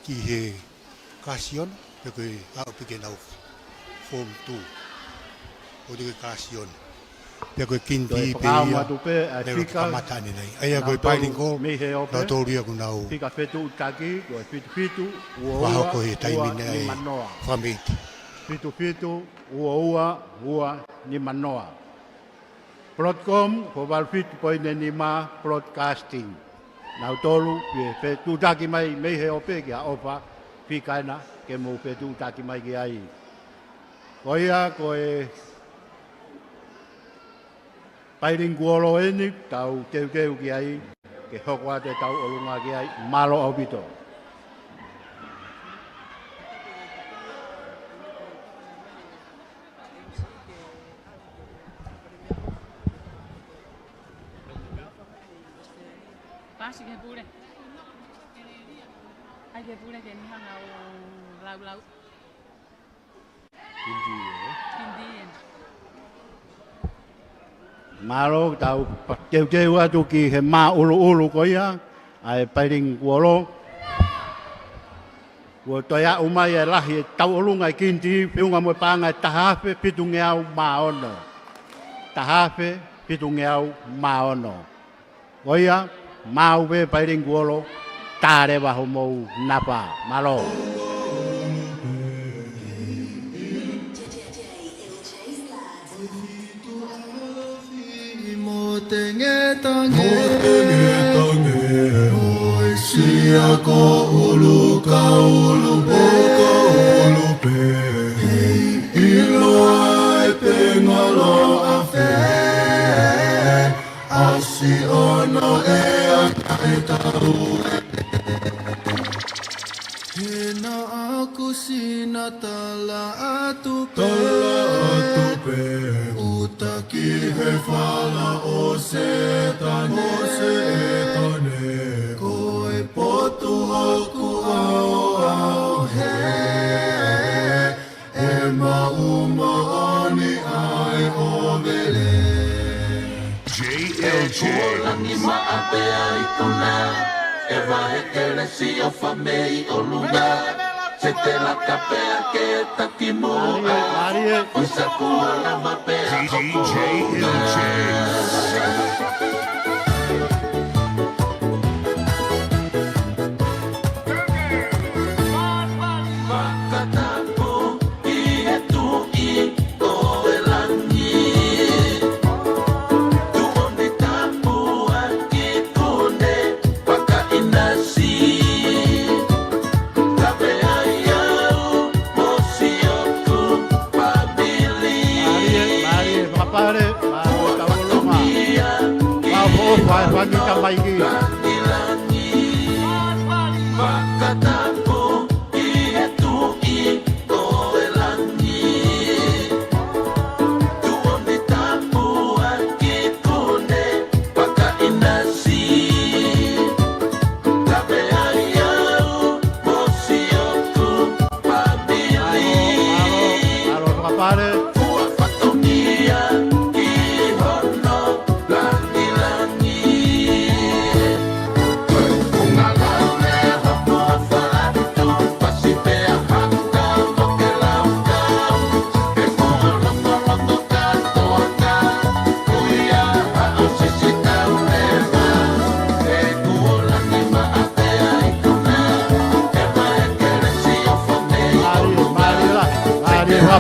ki he kasion, pe koe au pike nau form 2, o te koe kasion. Pe koe kinti pe ia, nero ki kamatani nei. Ai koe pairing kolo, nau tōria ku nau. Pika fetu utaki, koe fitu, waho koe taimine ai whameiti. Fitu, ua, ni manoa. Plotcom, ko walfitu poine ni ma broadcasting. Nau tolu, pe tu taki mai mehe ope ki a opa, whikaina, ke mo pe tu taki mai ki ai. Ko ia, ko e pairing kuolo eni, tau teu ki ai, ke hoko ate tau olunga ki ai, malo au pito. Pasi que pure. Ay, que pure que ni han lau. Malo tau keu atu ki he mā ulu ko ia, ai pairing kuolo. Kua toia umai e lahi e tau olunga i kinti, piunga mo panga e tahafe pitunge au maono. Tahafe pitunge au maono. Ko ia, mau be pairing kuolo, tāre waho mou napa, malo. Motenge tange, oi sia ko ulu ka ulu pe, ilo ai pengalo afe, asi ono e akai tau hena aku sina tala atu pe, utaki he fala o setane, koe potu hoku au he, e mauma oni ai o vele. JLJ Langi maapea ikuna, e vahe kele si o famei o luna, se te la kapea ke taki mua, usa kua la mapea JLJ Vai ficar mais aqui.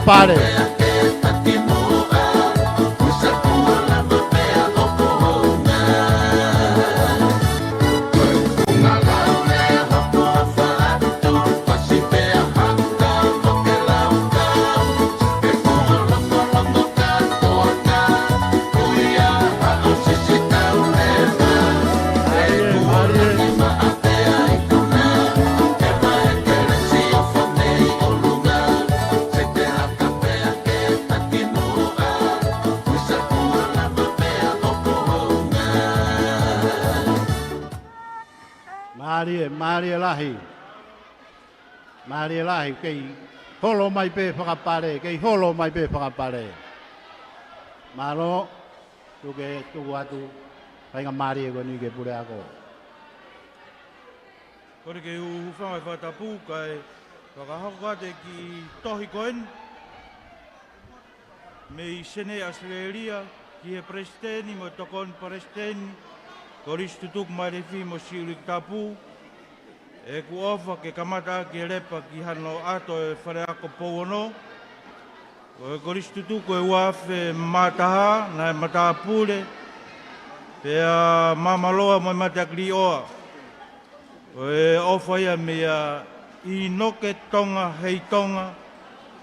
Pare. Maria lahi kei holo mai pe whakapare, kei holo mai pe whakapare. Malo, tuke tuku atu, whainga Maria ko ni ke pure ako. Kore ke uwhangai whatapu kai whakahakate ki tohi koen. Me sene Australia, ki he presteni mo tokon presteni, koris tutuk mai refi mo siurik tapu. E ku ofa ke kamata ki repa ki hano ato e whare ako pouono. Ko e koristutu ko e wafe mataha, na e mataha pule. Pea mamaloa mo e matakri oa. Ko e ofa ia mea i noke tonga hei tonga.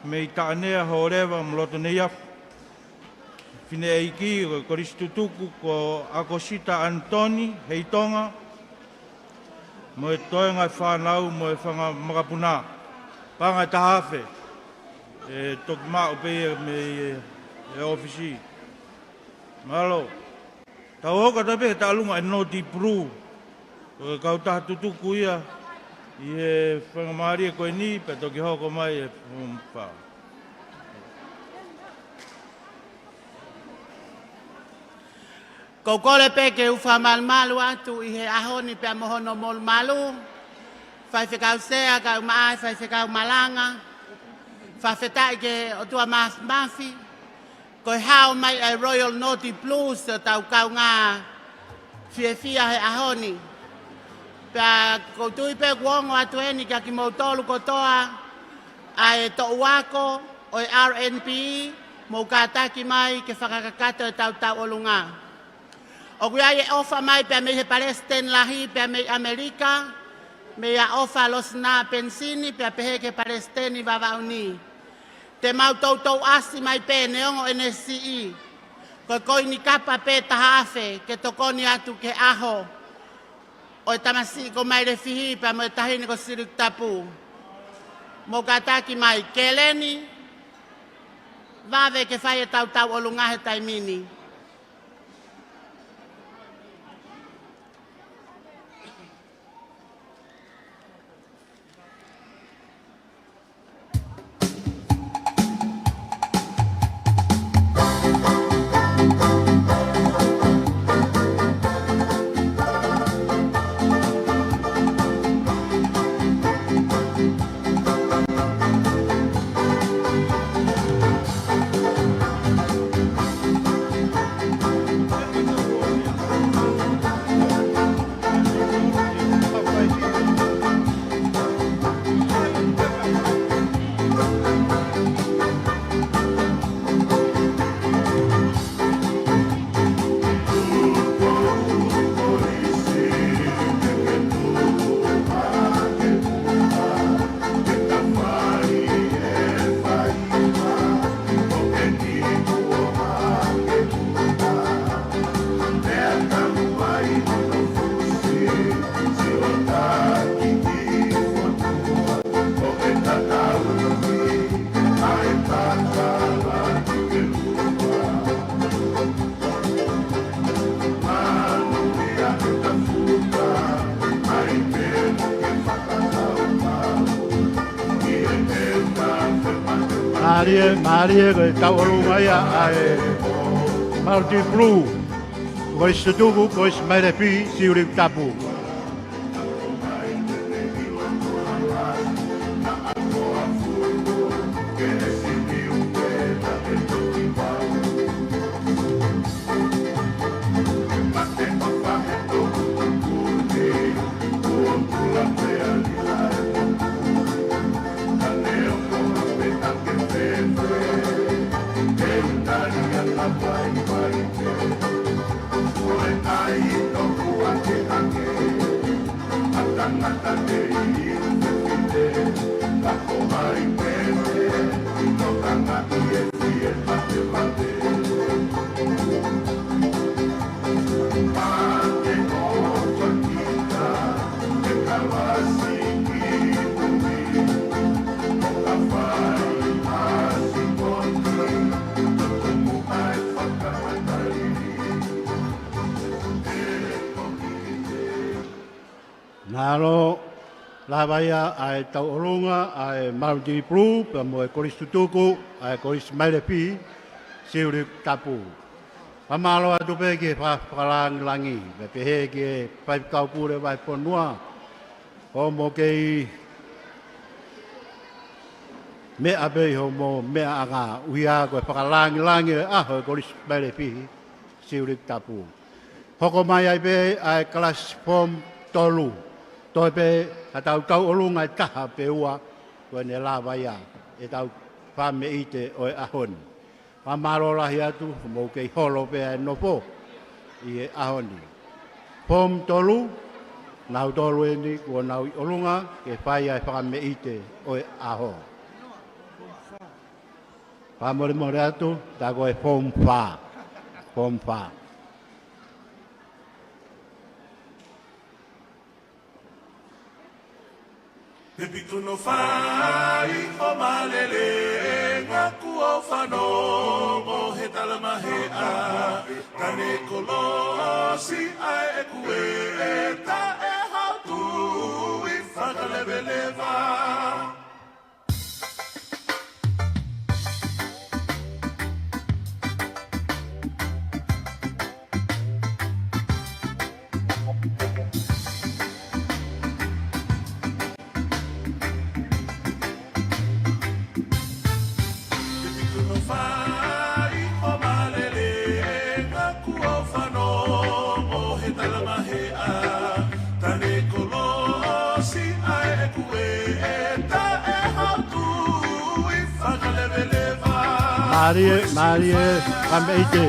Me i taanea horewa mloto nei afu. Fine eiki ko e koristutuku ko Akosita Antoni hei tonga. Mo e toenga e whanau mo e whanga makapuna. Panga e tahawhe. E toki maa upe me e ofisi. Malo. Tau hoka tape ta alunga e noti pru. Ko e kau taha tutuku ia. I e whanga maari e koe ni, pe toki hoko mai e whumpa. Ko kore pe ke ufa malmalu atu i he ahoni pe mohono mol malu. Fai whekau sea, kau maai, fai whekau malanga. Fai whetai ke o tua mafi. Ko hao mai ai Royal Naughty Blues o tau kau ngā fia he ahoni. Pea ko tui pe kuongo atu eni kia ki mautolu kotoa ai to uako o RNP mo kataki mai ke whakakakata o tau olunga. O kuia e ofa mai pea me he Palestine lahi pea me Amerika, me a ofa los na pensini pea pehe ke Palestine vavauni. Te mau tau asi mai pe neongo NSCE, koi ni kapa pe taha afe ke tokoni atu ke aho, o tamasi ko mai refihi pea mo tahini ko sirik tapu. Mo kataki mai keleni, vave ke whai e tau olunga he taimini. Maria ke tau olunga ia ai Multi Blue ko istutuku ko ismairepi siuri tapu. Nalo lavaya ai tau olunga ai Multi Blue pe mo e koristutuku ai koris mailepi siuri tapu. Pamalo atu pe ke palang langi pe pehe ke pai kau pure vai ponua o mo ke me abe ho mo me anga uia ko palang langi a ho koris mailepi siuri tapu. Hoko mai ai pe ai kelas form tolu. Toi pe atau kau olunga taha pe ua ko ne lava ia e tau whame ite o e ahon. Pamaro lahi atu mo kei holo pe e nopo i e ahoni. Pom tolu, nau tolu e ni ko nau i olunga ke whai ai whame ite o e aho. Pamore more atu, ta ko e pom wha. Pom wha. Te pitu no fai o malele ngaku o whano o he talamahe a tane kolosi ai e kue e ta e hautu i whakalebeleva. Marie, Kameite.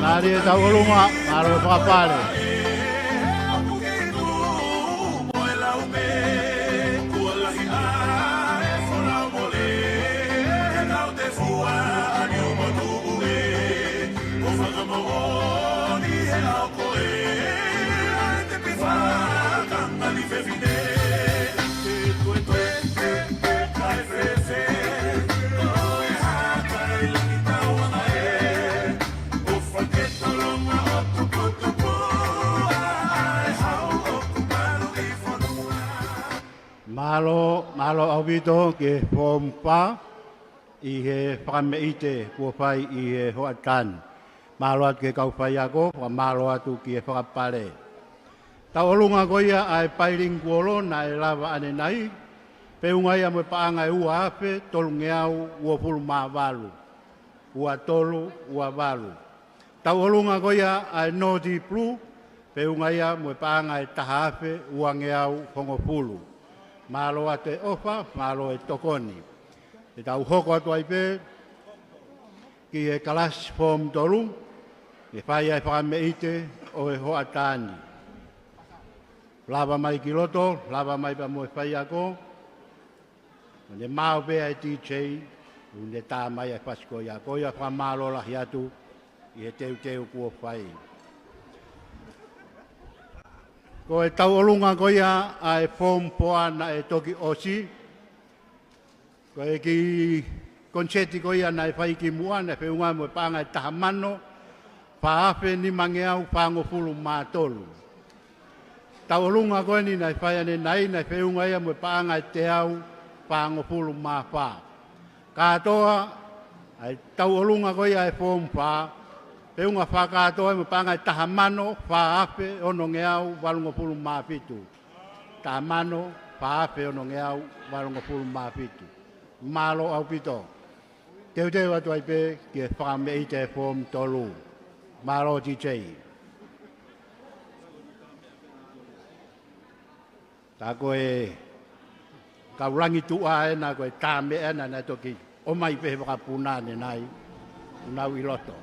Marie tau olunga, maro whakapare. Malo awito ke pompa i he whakameite kua whai i he hoatan. Malo atu ke kau whai ako, malo atu ki he whakapare. Tau olunga koia ai pairing kuolo na e lava ane nai, peungai a me paanga e ua ape, tolu ngeau ua pulu maa walu. Ua tolu, ua walu. Tau olunga koia ai noti plu, peungai a me paanga e taha ape, ua ngeau hongo pulu. Malo ate ofa, malo e tokoni. E tau hoko atu aipe, ki e kalas fom tolu, e whai ai whakameite o e hoa tāni. Lava mai ki loto, lava mai pa mo e whai ako, ne mao pea e DJ, ne tā mai e whasko ia, koia whamalo lahi atu, i he teu kua whai. Ko e tau olunga koia a e fom poa na e toki osi. Ko e ki konseti koia na e whai ki mua na e whiunga mo e panga e tahamano. Whaafe ni mangeau whango fulu mātolu. Tau olunga koe ni na e whai ane nai na e whiunga ia mo e panga e te au whango fulu māwha. Katoa ai tau olunga koia e fom wha. Peunga whakatoa mo panga e tahamano, whaafe ono ngeau walunga pulu maapitu. Tahamano, whaafe ono ngeau walunga pulu maapitu. Malo au pito. Teu atu aipe ki e whakameite e fom tolu. Malo DJ. Tā koe kaurangi tua e na koe tāme e na toki o mai pehe whakapunane nai. Unau i loto.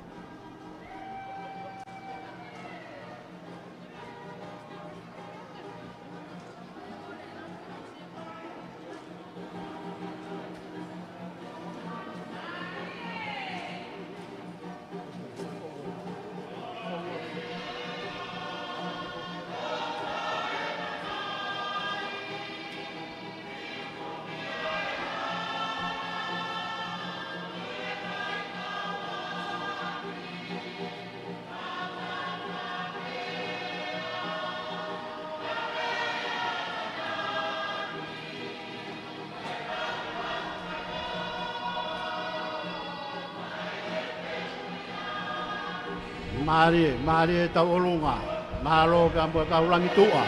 Marie tau olunga. Mahalo ka mo ka ulangi tua.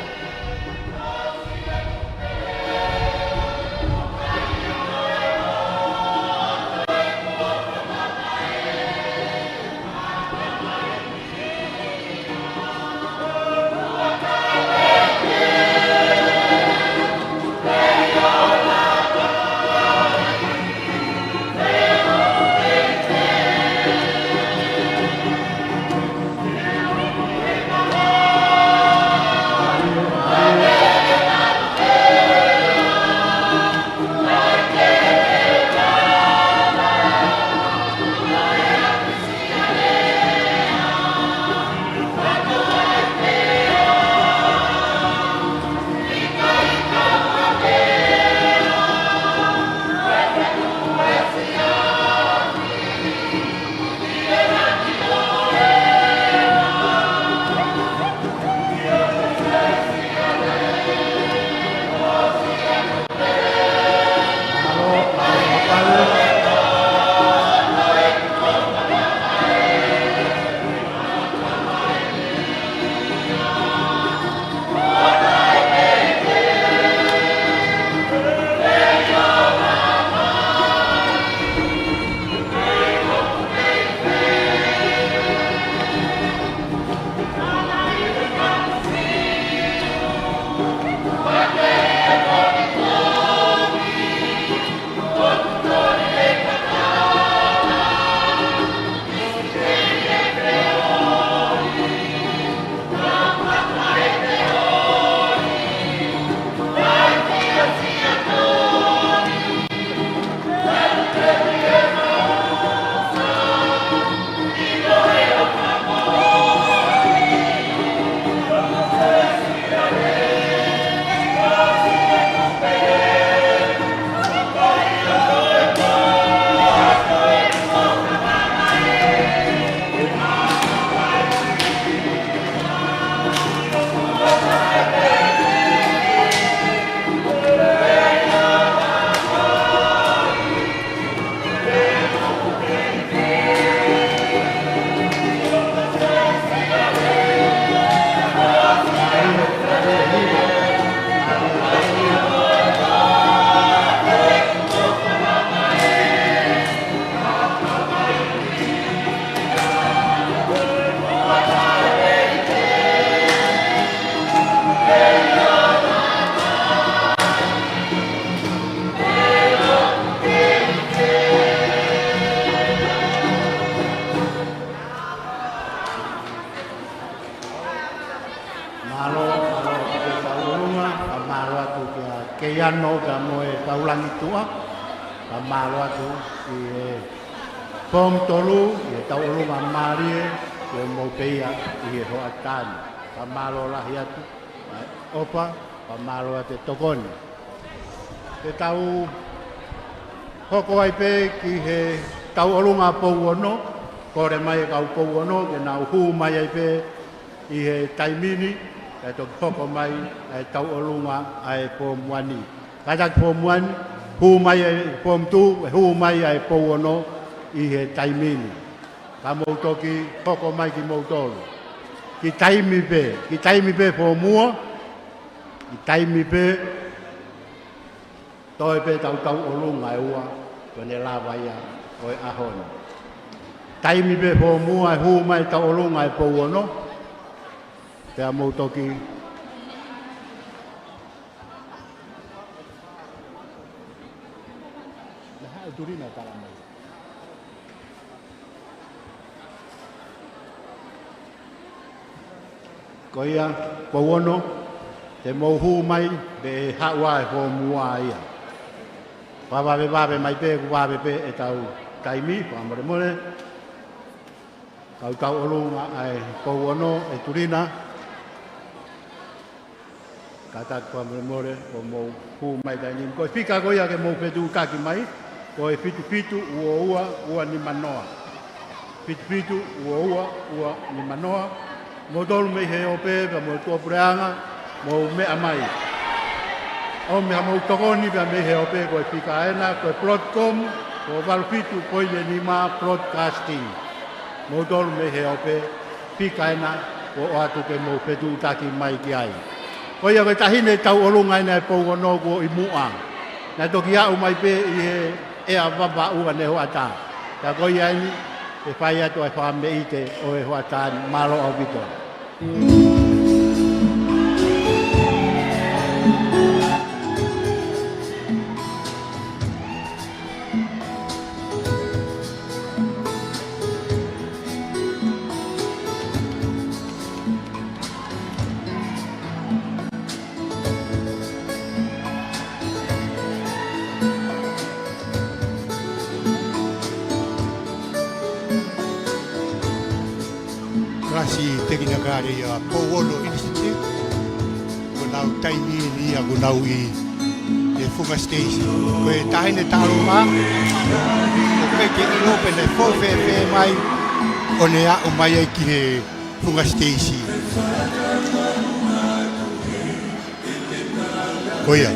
Keiano ka moe taulangi tua, ka malo atu i pom tolu, i tau olunga marie, i mo peia i ho atani. Ka malo lahi atu, opa, ka malo ate tokoni. Te tau hoko ai pe ki he tau olunga pouono, kore mai kau pouono, ke nau hu mai ai pe i he taimini, ai to hoko mai ai tau olunga ai pom wani. Katak pom wan hu mai ai pom tu hu mai ai pouono i he taimini. Ka mo toki hoko mai ki mo tolu. Ki taimi pe po mua. Ki taimi pe toi pe tau tau olunga ai ua kone lava ia oi ahon. Taimi pe po mua hu mai tau olunga ai pouono. Te a mo toki Turina talamai. Koia pouono te mohu mai be hawa e ho mua ia. Wawe mai pe ku wawe pe e tau taimi pa more tau olunga ai pouono e Turina. Kata kwa more o mo hu mai dai ni ko fika koia ke mo pe tu kaki mai. Ko e fitu ua ni manoa. Fitu ua ni manoa. Mo tolu me he ope, pa mo tua pureanga, mo me amai. O me mo tokoni pa me he ope, ko e pika aena, ko e plotcom, ko walu fitu ko i ni ma broadcasting. Mo tolu me he ope, pika ena o atu ke mo petu taki mai ki ai. Ko ia tahine tau olunga ina e pou no ko i mua. Na toki au mai pe i e a baba ua ne ho ata. Ta ko ia ni e fai atu e fa me ite o e ho ata malo au bito. Rasi tekina kare ia Powolo Institute. Ko nau taimi ni a ko nau i e Funga Station. Ko e tahine taruma. Ko ke open e fofe mai o ne a o mai ai ki he Funga Station. Ko ia.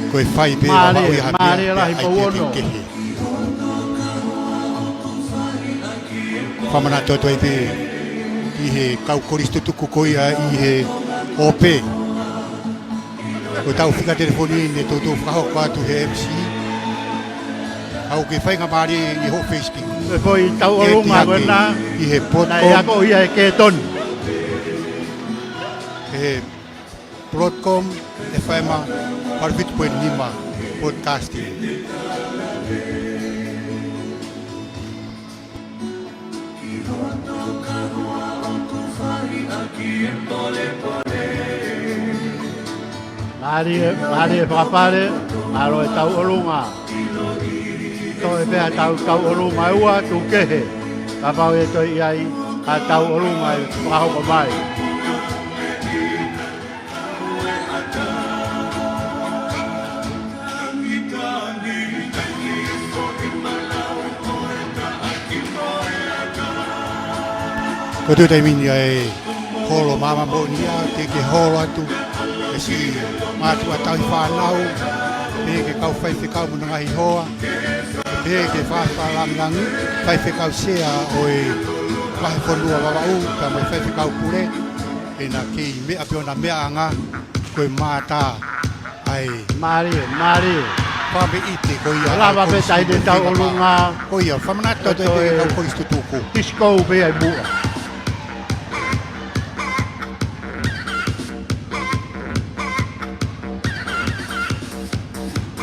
Ko e fai pe o mai ha Mare la hi Powolo. Whamana toto e pe i he kau koristo tuku koia i he ope. Ko tau whika telefoni ne toto whakaho kwatu he MC. Au ke whainga maari i ho Facebook. E poi tau olunga wena. I he Na e ako ia e ke ton. He Plotcom e whaima Parvitu Poen Lima podcasting. Mari e whakapare, aro e tau olunga. To e pēa tau olunga e ua tu kehe. Ka pau e toi iai a tau olunga e whakahoko mai. Ko tu tai mini ai holo mama mo ni a te ke holo atu e si matu a tau whanau pe ke kau whai whikau muna ngahi hoa pe ke whaalangangi whai whikau sea o e wahi whanua wawau ka mai whai whikau pure e na kei mea peona mea anga koe mata ai Mari. whabe ite ko ia Lava pe tai de tau olunga. ko ia whamanata te pe kau koristo tuku Disco pe ai bua.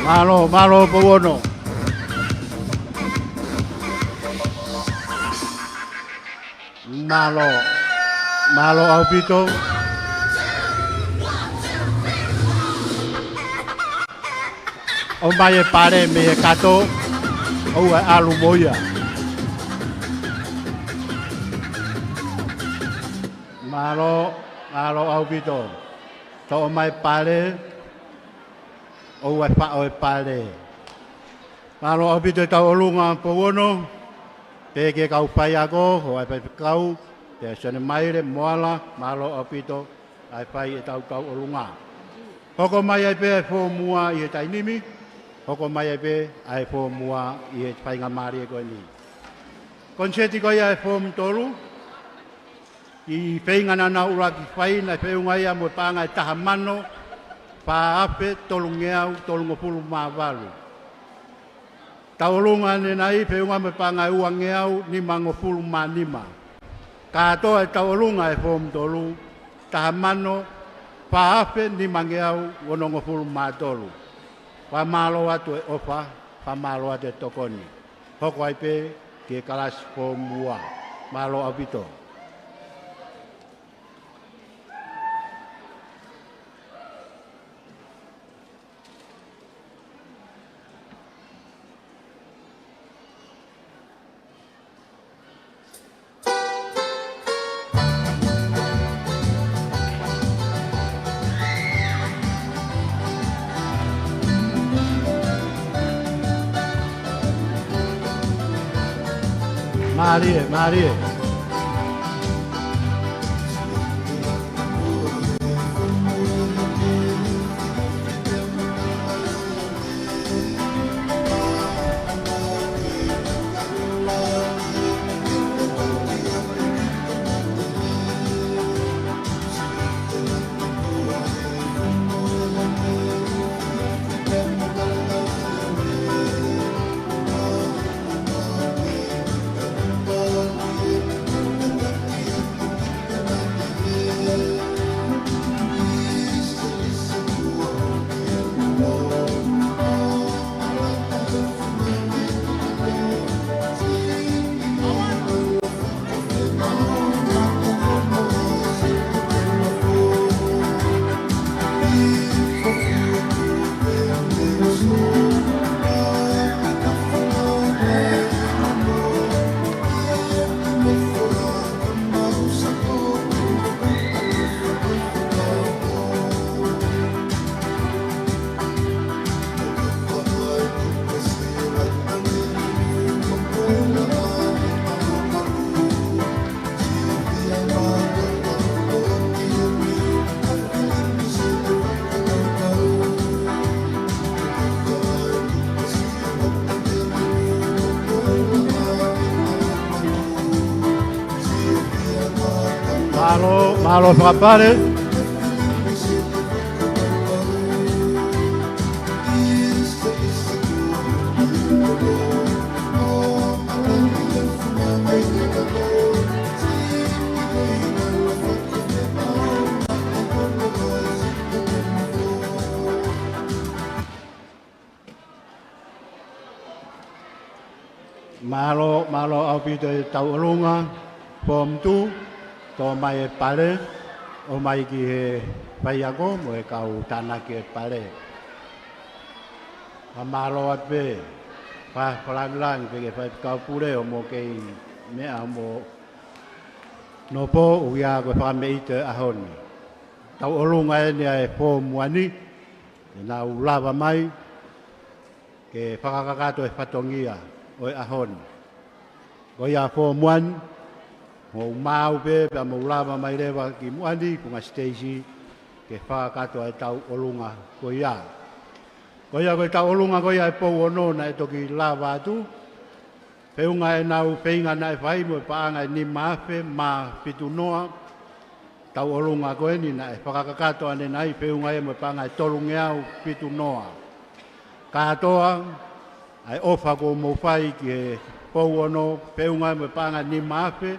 Malo Powolo. Malo au pito. O mai e pare me e kato. O e alu moia. Malo au pito. To o mai pare. O e pa o e pare. Malo au pito e tau olunga Powolo. Pe ke kau pai ako, o ai pai kau. Te sene maire moala, malo au pito. Ai pai e tau olunga. Hoko mai ai pe fo mua i e tainimi. Hoko mai ai pe ai fo mua i e painga mari e koe ni. Konseti koe ai fo mtoru. I whainga nana ura ki whai na whaunga ia mo panga e taha mano. Pa ape tolungeau tolungopulu mawalu. Taulunga ne nai whaunga me panga e uangeau ni mangopulu manima. Katoa e taulunga e fo mtoru. Taha mano. Pa ape ni mangeau wonongopulu matolu. Pa malo atu e ofa. Pa malo atu e tokoni. Hoko ai pe ke kalasi fo mua. Malo apito. Marie. Malo whakapare. Malo au pito e tau alunga, pom tu, to mai e pare, o mai ki he whaiako, mo e kau tāna ki e pare. Pa malo at pe, pa palang pe ke whai kau pure o mo kei mea mo nopo uia koe whame ite ahon. Tau alunga e nia e pō muani, e nā ulawa mai, ke whakakakato e whatongia. O ahon. Ko ia fo muan, o mau pe pe mo lava mai rewa ki muani ko nga stage ke fa kato ai tau olunga ko ia. Ko ia ko tau olunga ko ia e po ono na e toki lava tu. Pe unga e nau peinga na e fai mo paanga ni mafe ma pitu noa. Tau olunga ko ni na e whakakato ane nai pe unga e mo paanga e tolungeau pitu noa. Katoa ai ofa ko mo fai ki e pou ono peunga me panga ni mafe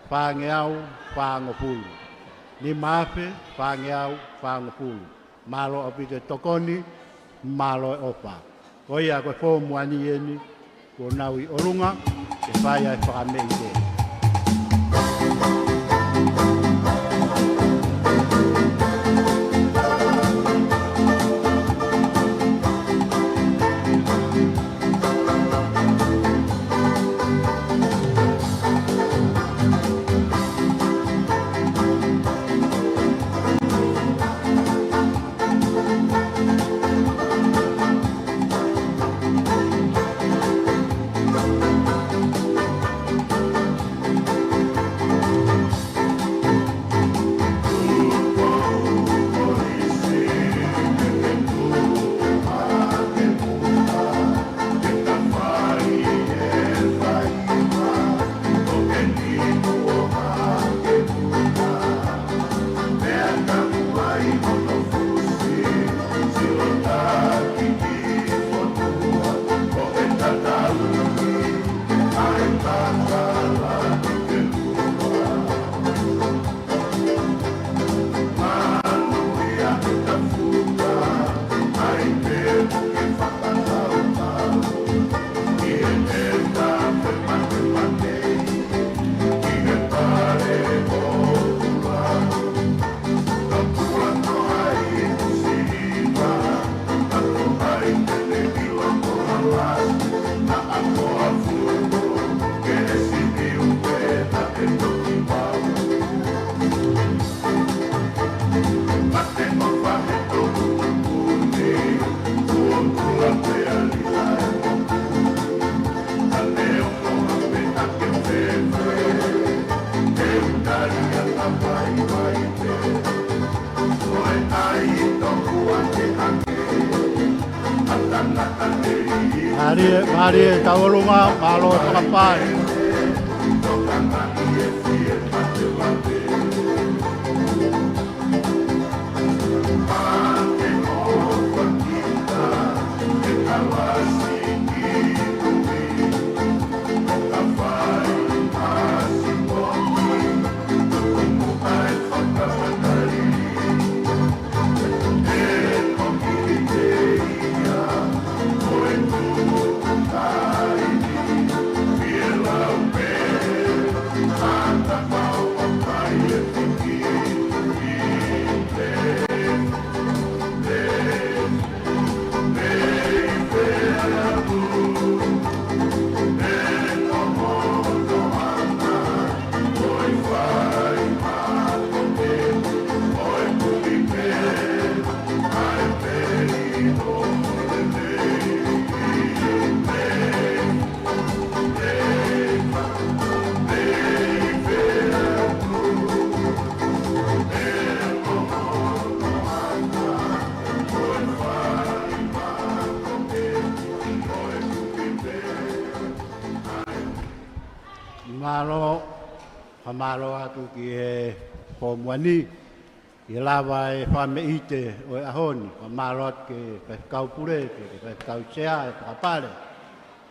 pangeau pango pulu ni mafe pangeau pango pulu malo apite tokoni malo ofa ko ia ko fo muani eni ko naui olunga e fai ai whakameite. Mari tau lunga malo kapai. Malo atu ki e po muani i lava e whameite o e ahoni, wa marot ke kau pure, ke kau sea, e whakapare,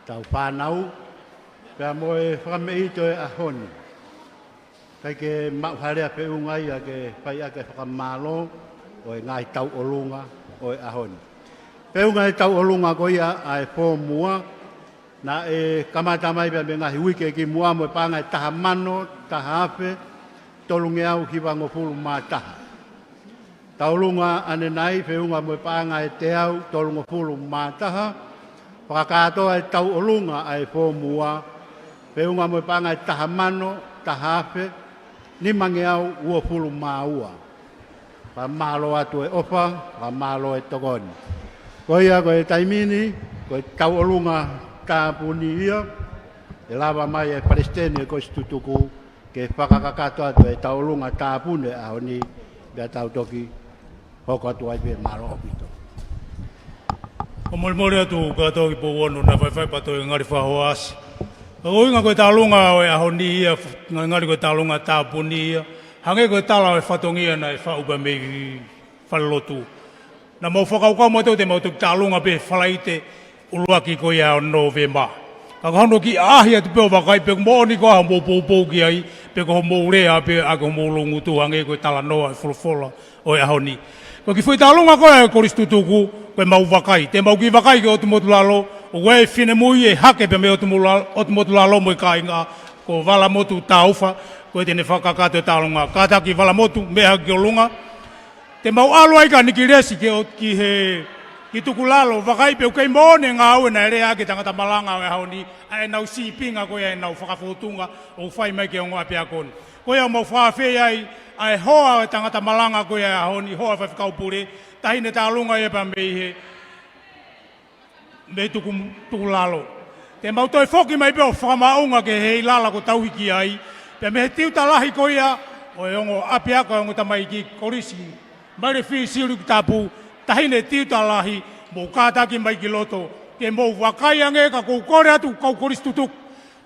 tau whanau, pia mo e whameite o e ahoni. Kai ke mauharea pe ungai a ke pai a ke whakamalo o e ngai tau olunga o e ahoni. Pe ungai tau olunga ko ia a e po mua, na e kamata mai pia me ngahi wike ki mua mo e panga e taha mano, taha ape, tolunge au hiwango pulu mā taha. Taulunga ane nai whiunga mo e panga e te au tolunga pulu mā taha. Whakakatoa e tau olunga ai pō mua. Whiunga mo e panga e taha mano, taha ape, ni mange au ua pulu mā ua. Pa malo atu e ofa, pa malo e tokoni. Koia ko e taimini, ko e tau olunga tāpuni ia, e lava mai e Palestine e kostitutuku, ke whakakakato atu e taulunga tāpune a honi bea tau toki hoko atu ai pe maro opito. O mori atu katoa ki pōwonu na whaiwhai pato i ngari whahoas. O inga koe taulunga o e ahoni ia, ngari koe taulunga tāpuni ia, hange koe tala e whatongia na e whaupa mei whalelotu. Na mau whakaukau mo te mau tuk taulunga pe whalaite uluaki koe au no vema. Ka hono ki ahi atu peo wakai pe mōni ko ha mō pōpō ki ai pe ko mō rea pe a ko mō longu tu hange koe tala noa e wholofola o e ahoni. Ko ki whai tālunga koe e koristutuku koe mau wakai. Te mau ki wakai ke o tumotu lalo o koe whine mui e hake pe me o tumotu lalo mo i ka inga ko wala motu tāufa koe tene whakakato e tālunga. Kāta ki wala motu mea ki o lunga. Te mau alo aika niki resi ki he ki tuku lalo, wakai pe ukei mōne ngā aue na ere ake tangata malanga o e haoni, a e nau sipinga koe e nau whakafotunga o whai mai ke o ngā pia koni. Koe au mau whawhi ai, a e hoa o tangata malanga koe e haoni, hoa whai whakaupure, tahine tā lunga e pa mei he, mei tuku lalo. Te mau toi whoki mai pe o whakamaunga ke hei lala ko tauhiki ai, pe me he tiuta lahi koe ia, o e ongo api ako e ongo tamai ki korisi, mai re whi siuru ki tāpū, tahine tiuta lahi, mō kātaki mai ki loto, ke mō wakai ange ka kou kore atu kau koristutuk.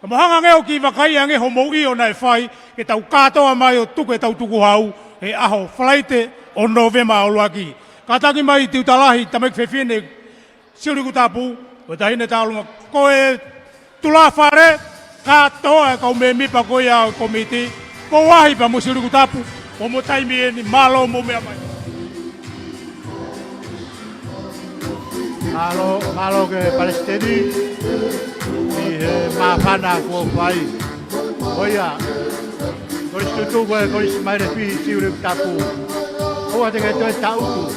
Ka mohanga ngeo ki wakai ange ho mō i o nai whai, ke tau kātoa mai o tuku e tau tuku hau, he aho whalaite o Novema o luaki. Kātaki mai tiuta lahi, tamek whewhine, siuriku tāpū, o tahine tālunga, koe tula whare, kātoa e kau me mipa koe a komiti, ko wahi pa mo siuriku tāpū, o mo taimi e ni malo mo mea mai. Malo ke Palestini, i he mawhana kua whai. Oia, koristutu koe koris mai re pihi siure tapu. Oa te kei toi tautu,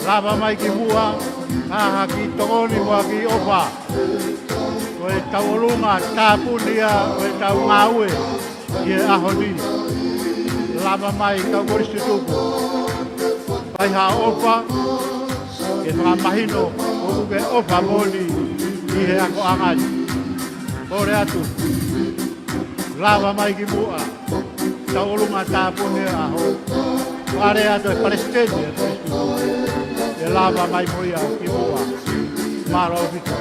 lava mai ki mua, kaha ki tokoni mua ki opa. Koe tauolunga tāpunia, koe tau ngaue, i he ahoni. Lava mai tau koristutu. Pai ha opa, ke whakamahino, o ke opa moni i he ako angani. Kore atu, lava mai ki mua, taulunga tāpune aho. Whare atu e Palestine, e lava mai moia ki mua, maro vita.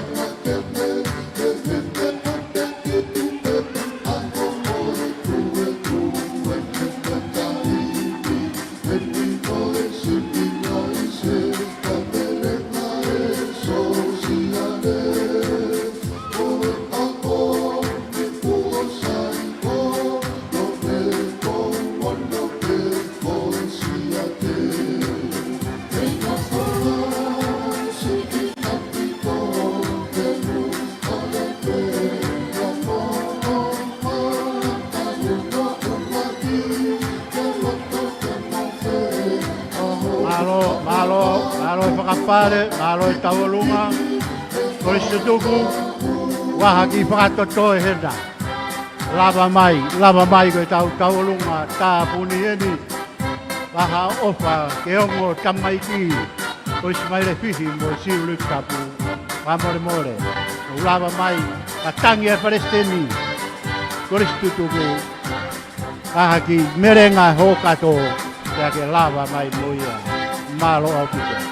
Malo e whakapare, malo e tauolunga, koristutuku, waha ki whakatoto e hena. Lava mai koe tauolunga, tāpuni eni, waha ofa ke ongo tamaiki, koe smaile whihi mo siulu tapu, more. Lava mai, a tangi e Palestini, koristutuku, waha ki merenga hokato, kia ke lava mai moia, malo au pito.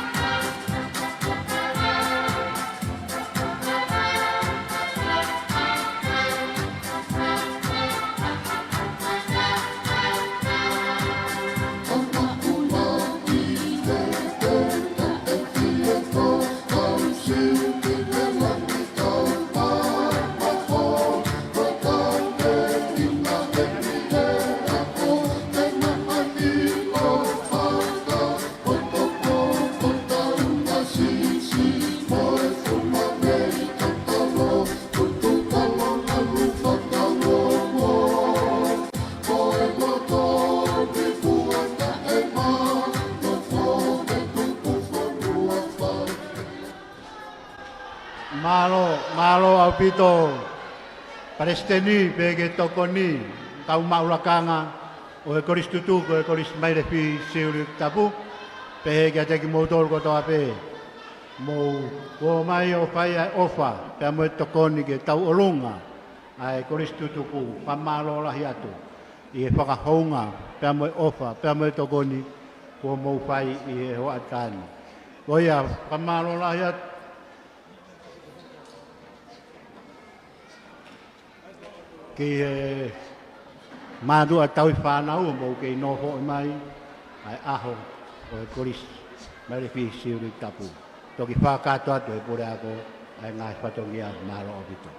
Malo au pito. Palestini pege tokoni. Tau maulakanga. O e koris tutu ko e koris maire fi siuri tapu. Pege ateki motor ko toa pe. Mo ko mai o fai ofa. Pe mo tokoni ke tau olunga. Ai koris tutu ku. Pamalo lahi atu. I e whakahounga. Pe mo ofa. Pe mo tokoni. Ko mo fai i e ho atani. Oia, pamalo lahi atu. Ki madu a tau i whanau mo ke noho i mai ai aho o e koris mai le fi siuri tapu. Toki whakato atu e pure ako ai ngai whatongia malo o bito.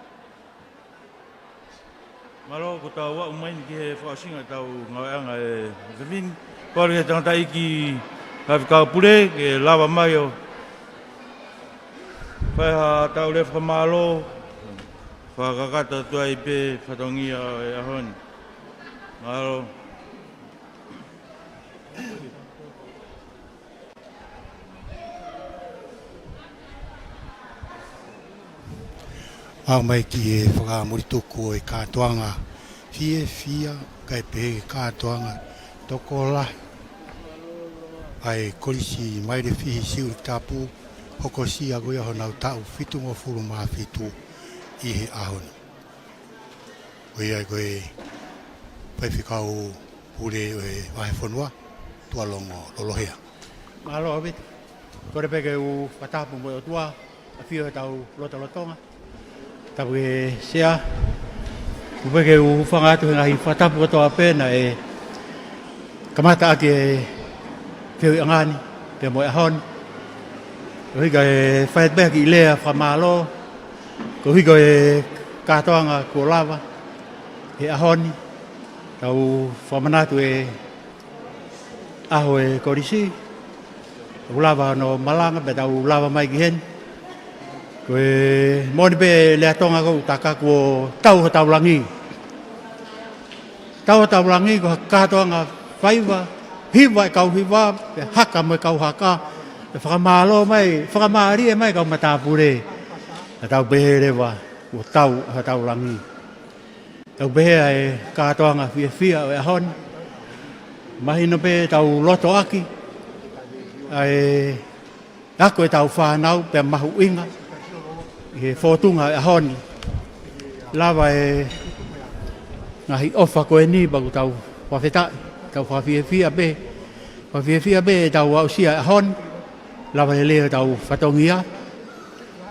Malo ko tau wa umai ki he whaasinga tau ngawanga e Vivin. Kore he tangata iki hawhikau pure ke lawa mai o. Whaiha tau le whamalo. Whakakata tua i pe whatongia e ahoni. Malo. Au mai ki e whakamurituku e kātoanga. Fia, kai pe kātoanga. Toko lahi. Ai korisi maire fihi siuri tapu. Hoko si agoia honau tau fitu mo furu maa fitu. I he ahoni. Koe ai koe whaiwhikau pure e wahe whanua, tua longo lolohea. Malo o bito. Kore peke u whatapu mo o tua, a fio e tau lotonga. Tau e sea. U peke u whangatu he ngahi whatapu o toa pēna e kamata ake e whiu i angani, pe mo e ahoni. Ko hika e whaetbeha ki i lea whamalo, ko hika e kātoanga ko lava, e ahoni, tau whamanatu e aho e korisi, tau lava no malanga, pe tau lava mai ki hen. Ko e moni pe lea tonga kou takaku o tau ha tau langi. Tau ha tau langi ko kātoanga whaiva, hiwa e kau hiwa, pe haka mo e kau haka, e whakamalo mai, whakamari e mai kau matapure. A tau behe rewa, o tau ha tau langi. Tau behe e kātoanga fia o e ahoni. Mahino pe tau loto aki. Ai ako e tau whanau pe mahu inga. I whotunga e ahoni. Lava e ngahi ofa koe ni bagu tau whawhetai. Tau whawhiawhia pe. Whawhiawhia pe tau ausia e ahoni. Lava e leo tau whatongia.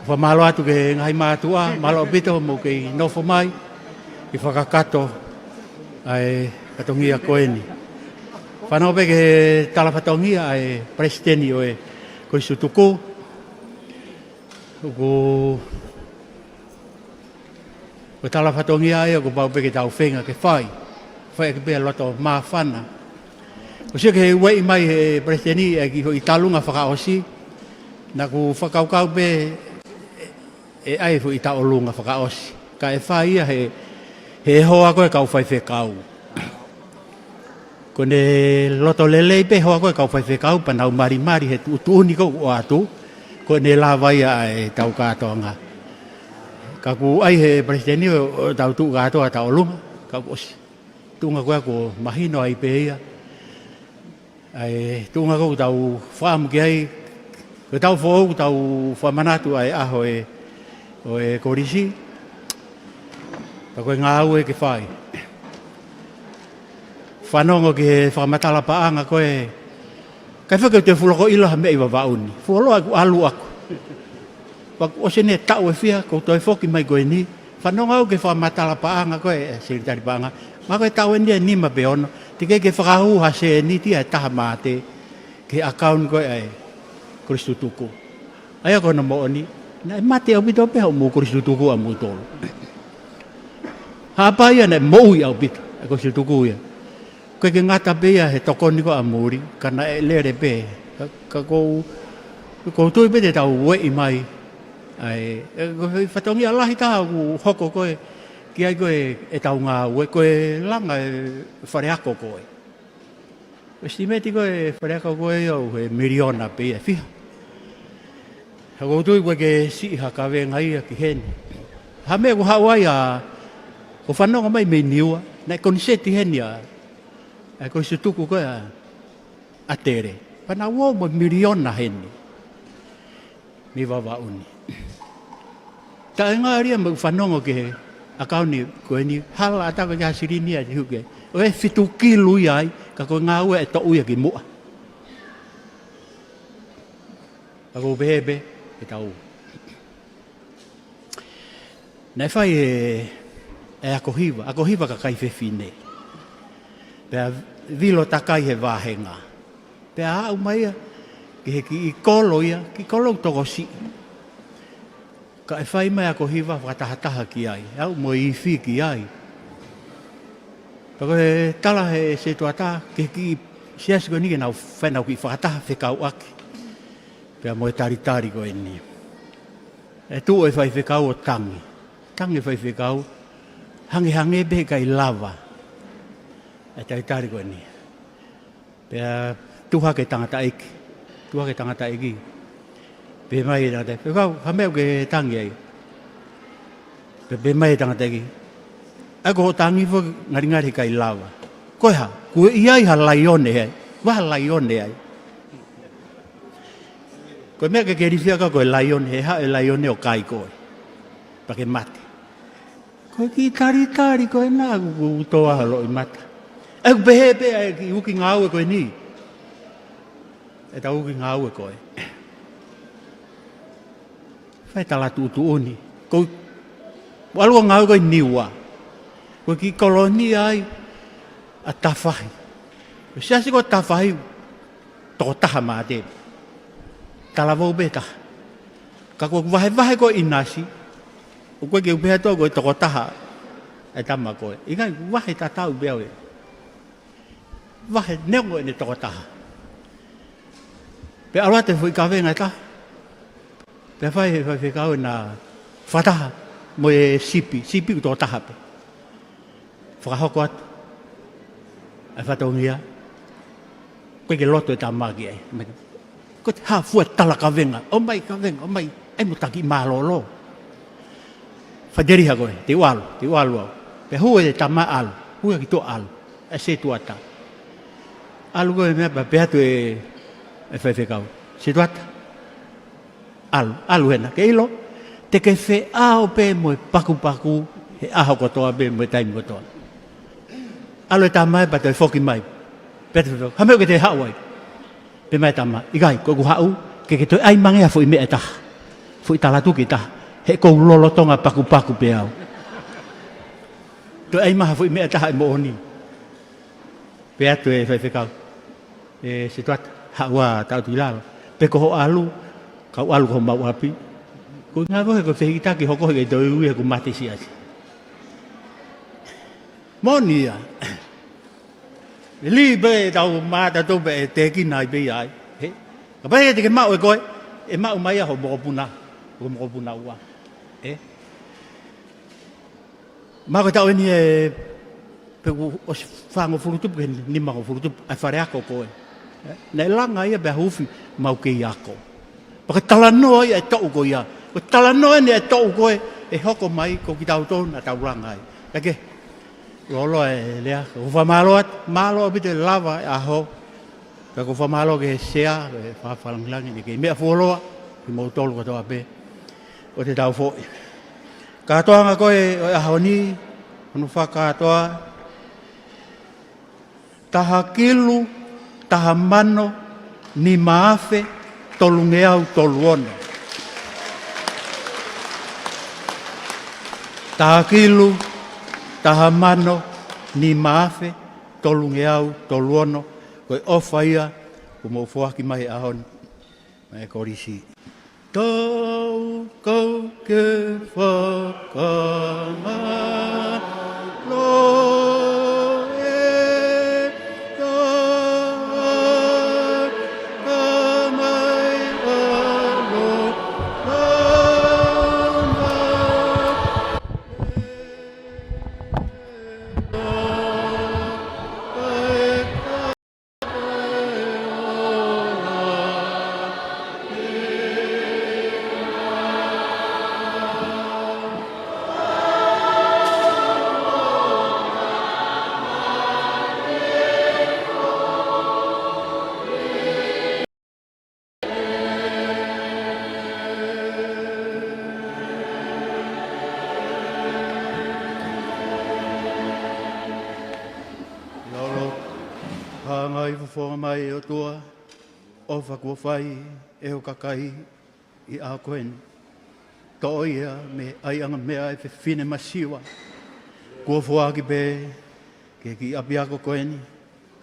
Whamalo atu ke ngahi mātua, malo bito mo ke nofo mai. I whakakato ai katongia koeni. Whanau pe ke tala whatongia ai presidenti o e koisu tuku. Ko tala whatongia ai o ko pau pe ke tau whenga ke whai. Whai ke pe loto mawhana. Ko sia ke wei mai he presidenti e ki i talunga whakaosi. Na ku whakaukau pe e ai fu i taolunga whakaosi. Ka e whaia he hoa koe kau whai whekau. Ko ne loto lelei pe hoa koe kau whai whekau panau mari he tuuni kou o atu. Ko ne la vaia e tau kātoanga. Ka ku ai he presidenti o tau tu kātoa taolunga. Ka ku osi. Tunga koe ko mahino ai pe ia. Ai tunga kou tau whaamu ki ai. Ko tau whou tau whamanatu ai aho o e korisi. Pa koe ngā au e ke whai. Whanongo ki he whakamatala paanga koe. Kai whakau te whuloko ilo ha mei wawauni. Whualoa ku alu aku. Wak ose ne tau e whia, kou toi whoki mai koe ni. Whanongo au ke whakamatala paanga koe, siritari paanga. Ma koe tau e nia nima pe ono. Te kei ke whakahu ha se ni tia e taha mate. Ke akaun koe ai. Kristu tuku. Ai ako na mo oni. Na mate au bito pe hau mo Kristu tuku a mo tolo. Hapa ia na mo i au bito. A Kristu tuku ia. Koe ke ngata pe ia he tokoni ko a muri. Kana e lere pe. Ka kou tui pe te tau wei mai. Ai. Whatongi alahi taha ku hoko koe. Ki ai koe e tau ngā ue. Koe langa e whareako koe. Estimeti koe whareako koe au he miriona pe ia whiha. Hago tui wa ke si hakawe ngai ki hen. Ha me ko Hawaii ko whanonga mai me niua. Nei konseti hen ya. E ko se tuku ko a tere. Pana wo mo miliona hen. Mi wawa uni. Ta ngā ria mo whanonga ke akau ni ko ni hala ata ko ya sirini a huke. O e fitu kilu ai ka ko ngā ue e to uia ki mua. Ako bebe e tau. Nei whai e ako hiwa ka kai whewhine. Pea vilo takai he wāhenga. Pea au mai ki he ki i kolo ia, ki kolo toko si. Ka e whai mai ako hiwa whakatahataha ki ai. Au mo i whi ki ai. Pako he tala he se tuata ki siasi ko nike nau whenau ki whakataha whekau aki. Pea mo e taritari ko e ni. E tu e whai whekau o tangi. Tangi whai whekau. Hange be kai lava. E taritari ko e ni. Pea tuha ke tangata eki. Tuha ke tangata eki. Pe mai e tangata eki. Whekau hameu ke tangi ai. Pe mai e tangata eki. Ako ho tangi fo ngari kai lava. Koe ha. Kue iai ha laione ai. Waha laione ai. Koe mea ke rifia ka koe laione, he ha e laione o kai koe. Pake mate. Koe ki taritari koe nā kutoa halo i mata. E ku pehe e ki uki ngāue koe ni. E ta uki ngāue koe. Whai talatu utu uni. Koe, walua ngāue koe niwa. Koe ki kolonia ai a tawhahi. Koe siasi koe tawhahi toko taha mā te. Tala vau beta. Ka koe wahe koe inasi. O koe ke upeha toa koe toko taha. E tama koe. Ingai wahe ta tau beau e. Wahe neongo e ne toko taha. Pe aroa te fui kawenga ta. Pe whai kau e nā whataha. Mo e sipi. Sipi u toko taha pe. Whakahoko atu. E whataungia. Koe ke loto e tā magi ai. Ko te hafua tala kawenga. O mai kawenga, o mai. Ai mo taki malolo. Whaderiha koe, te ualu au. Pe hua e tama alu. Hua ki to alu. E se tuata. Alu koe mea pa peatu e whaiwhekau. Se tuata. Alu hena. Ke ilo. Te ke whe ao pe mo e paku. He aho kotoa pe mo e taimi kotoa. Alu e tama e pa te whoki mai. Peatu whaiwhekau. Hameo ke te hauai. Pe mai tama, ikai, koe ku hau, ke toi ai mangea fo i mea taha. Fo i talatu ki taha. He kou lolotonga paku pe au. Toi ai maha fo i mea taha e mo oni. Pe atu e whaiwhekau. E se tuat, haua tau tui lalo. Pe koho alu, kau alu koho mau api. Ko ngā kohe ko whehitaki hoko heke toi ui he ku mate si asi. Moni ia. Li be tau mata tope e teki nai be ai. Ka pai e te ke mau e koe. E mau mai aho mokopuna. Ko mokopuna ua. Mako tau eni e... Peku o se whango furutupu ke ni mako furutupu. Ai whare ako koe. Nei langa ia bea hufi mau ke i ako. Paka talanoa ia e tau koe ia. Ko talanoa ni e tau koe. E hoko mai ko ki tau tonu a tau langa ai. Ake. Lolo e lea, ko whamalo malo bite lava e aho. Ka ko whamalo ke sea, ke whawhalangilangi, ni ke mea wholoa, ki mau tolu katoa pe, o te tau fōi. Katoanga koe o aho ni, honu whakatoa, taha kilu, taha mano, ni maafe, tolu ngeau, tolu ono. Taha kilu, taha mano, ni maafe, tolu ngeau, tolu ono, koe ofa ia, ko mo fuaki mai ahon, mai korisi. Tau kau ke whakamalo, mai o tua, o whakua whai, e o kakai, i a koen. Ka ia me ai anga mea e whine masiwa. Kua whaaki pe, ke ki api ako koeni.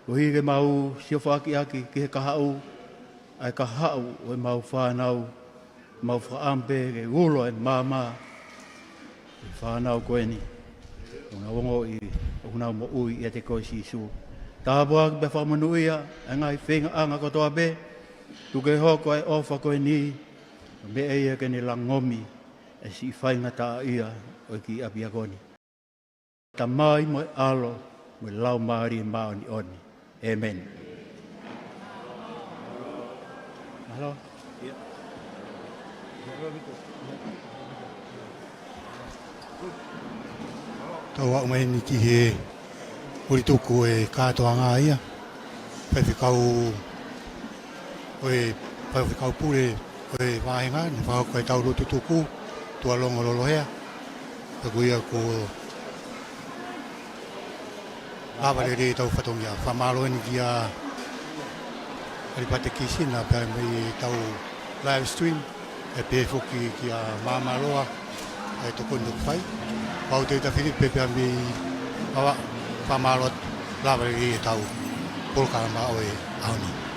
Ko hige mau sio whaaki aki ke kahau, ai kahau o mau whanau, mau whaampe ke ulo e mama. Whanau koeni. Una wongo i, una mo ui e te koe sisu. Tā pua ki pe whamanuia, e ngai whenga anga kotoa pe, tu ke hoko ai ofa koe ni, me eia ke ni langomi, e si whainga tā ia o ki api akoni. Ta mai mo alo, mo lau maari mao ni oni. Amen. Hello? Tau au mai ni ki he uri tuku e katoa ngā ia. Whaiwhikau pure o e wāhenga, ni whahoko e tau rotu tuku, tua longo lolohea. Taku ia ko aware re tau whatongia. Whamalo ni ki a Aripate Kisina, pia mai tau live stream, e pe foki ki a Mamaloa, e toko nuk whai. Pau te ta Filipe pia mi awa whamalo laware re tau polkarama o e aoni.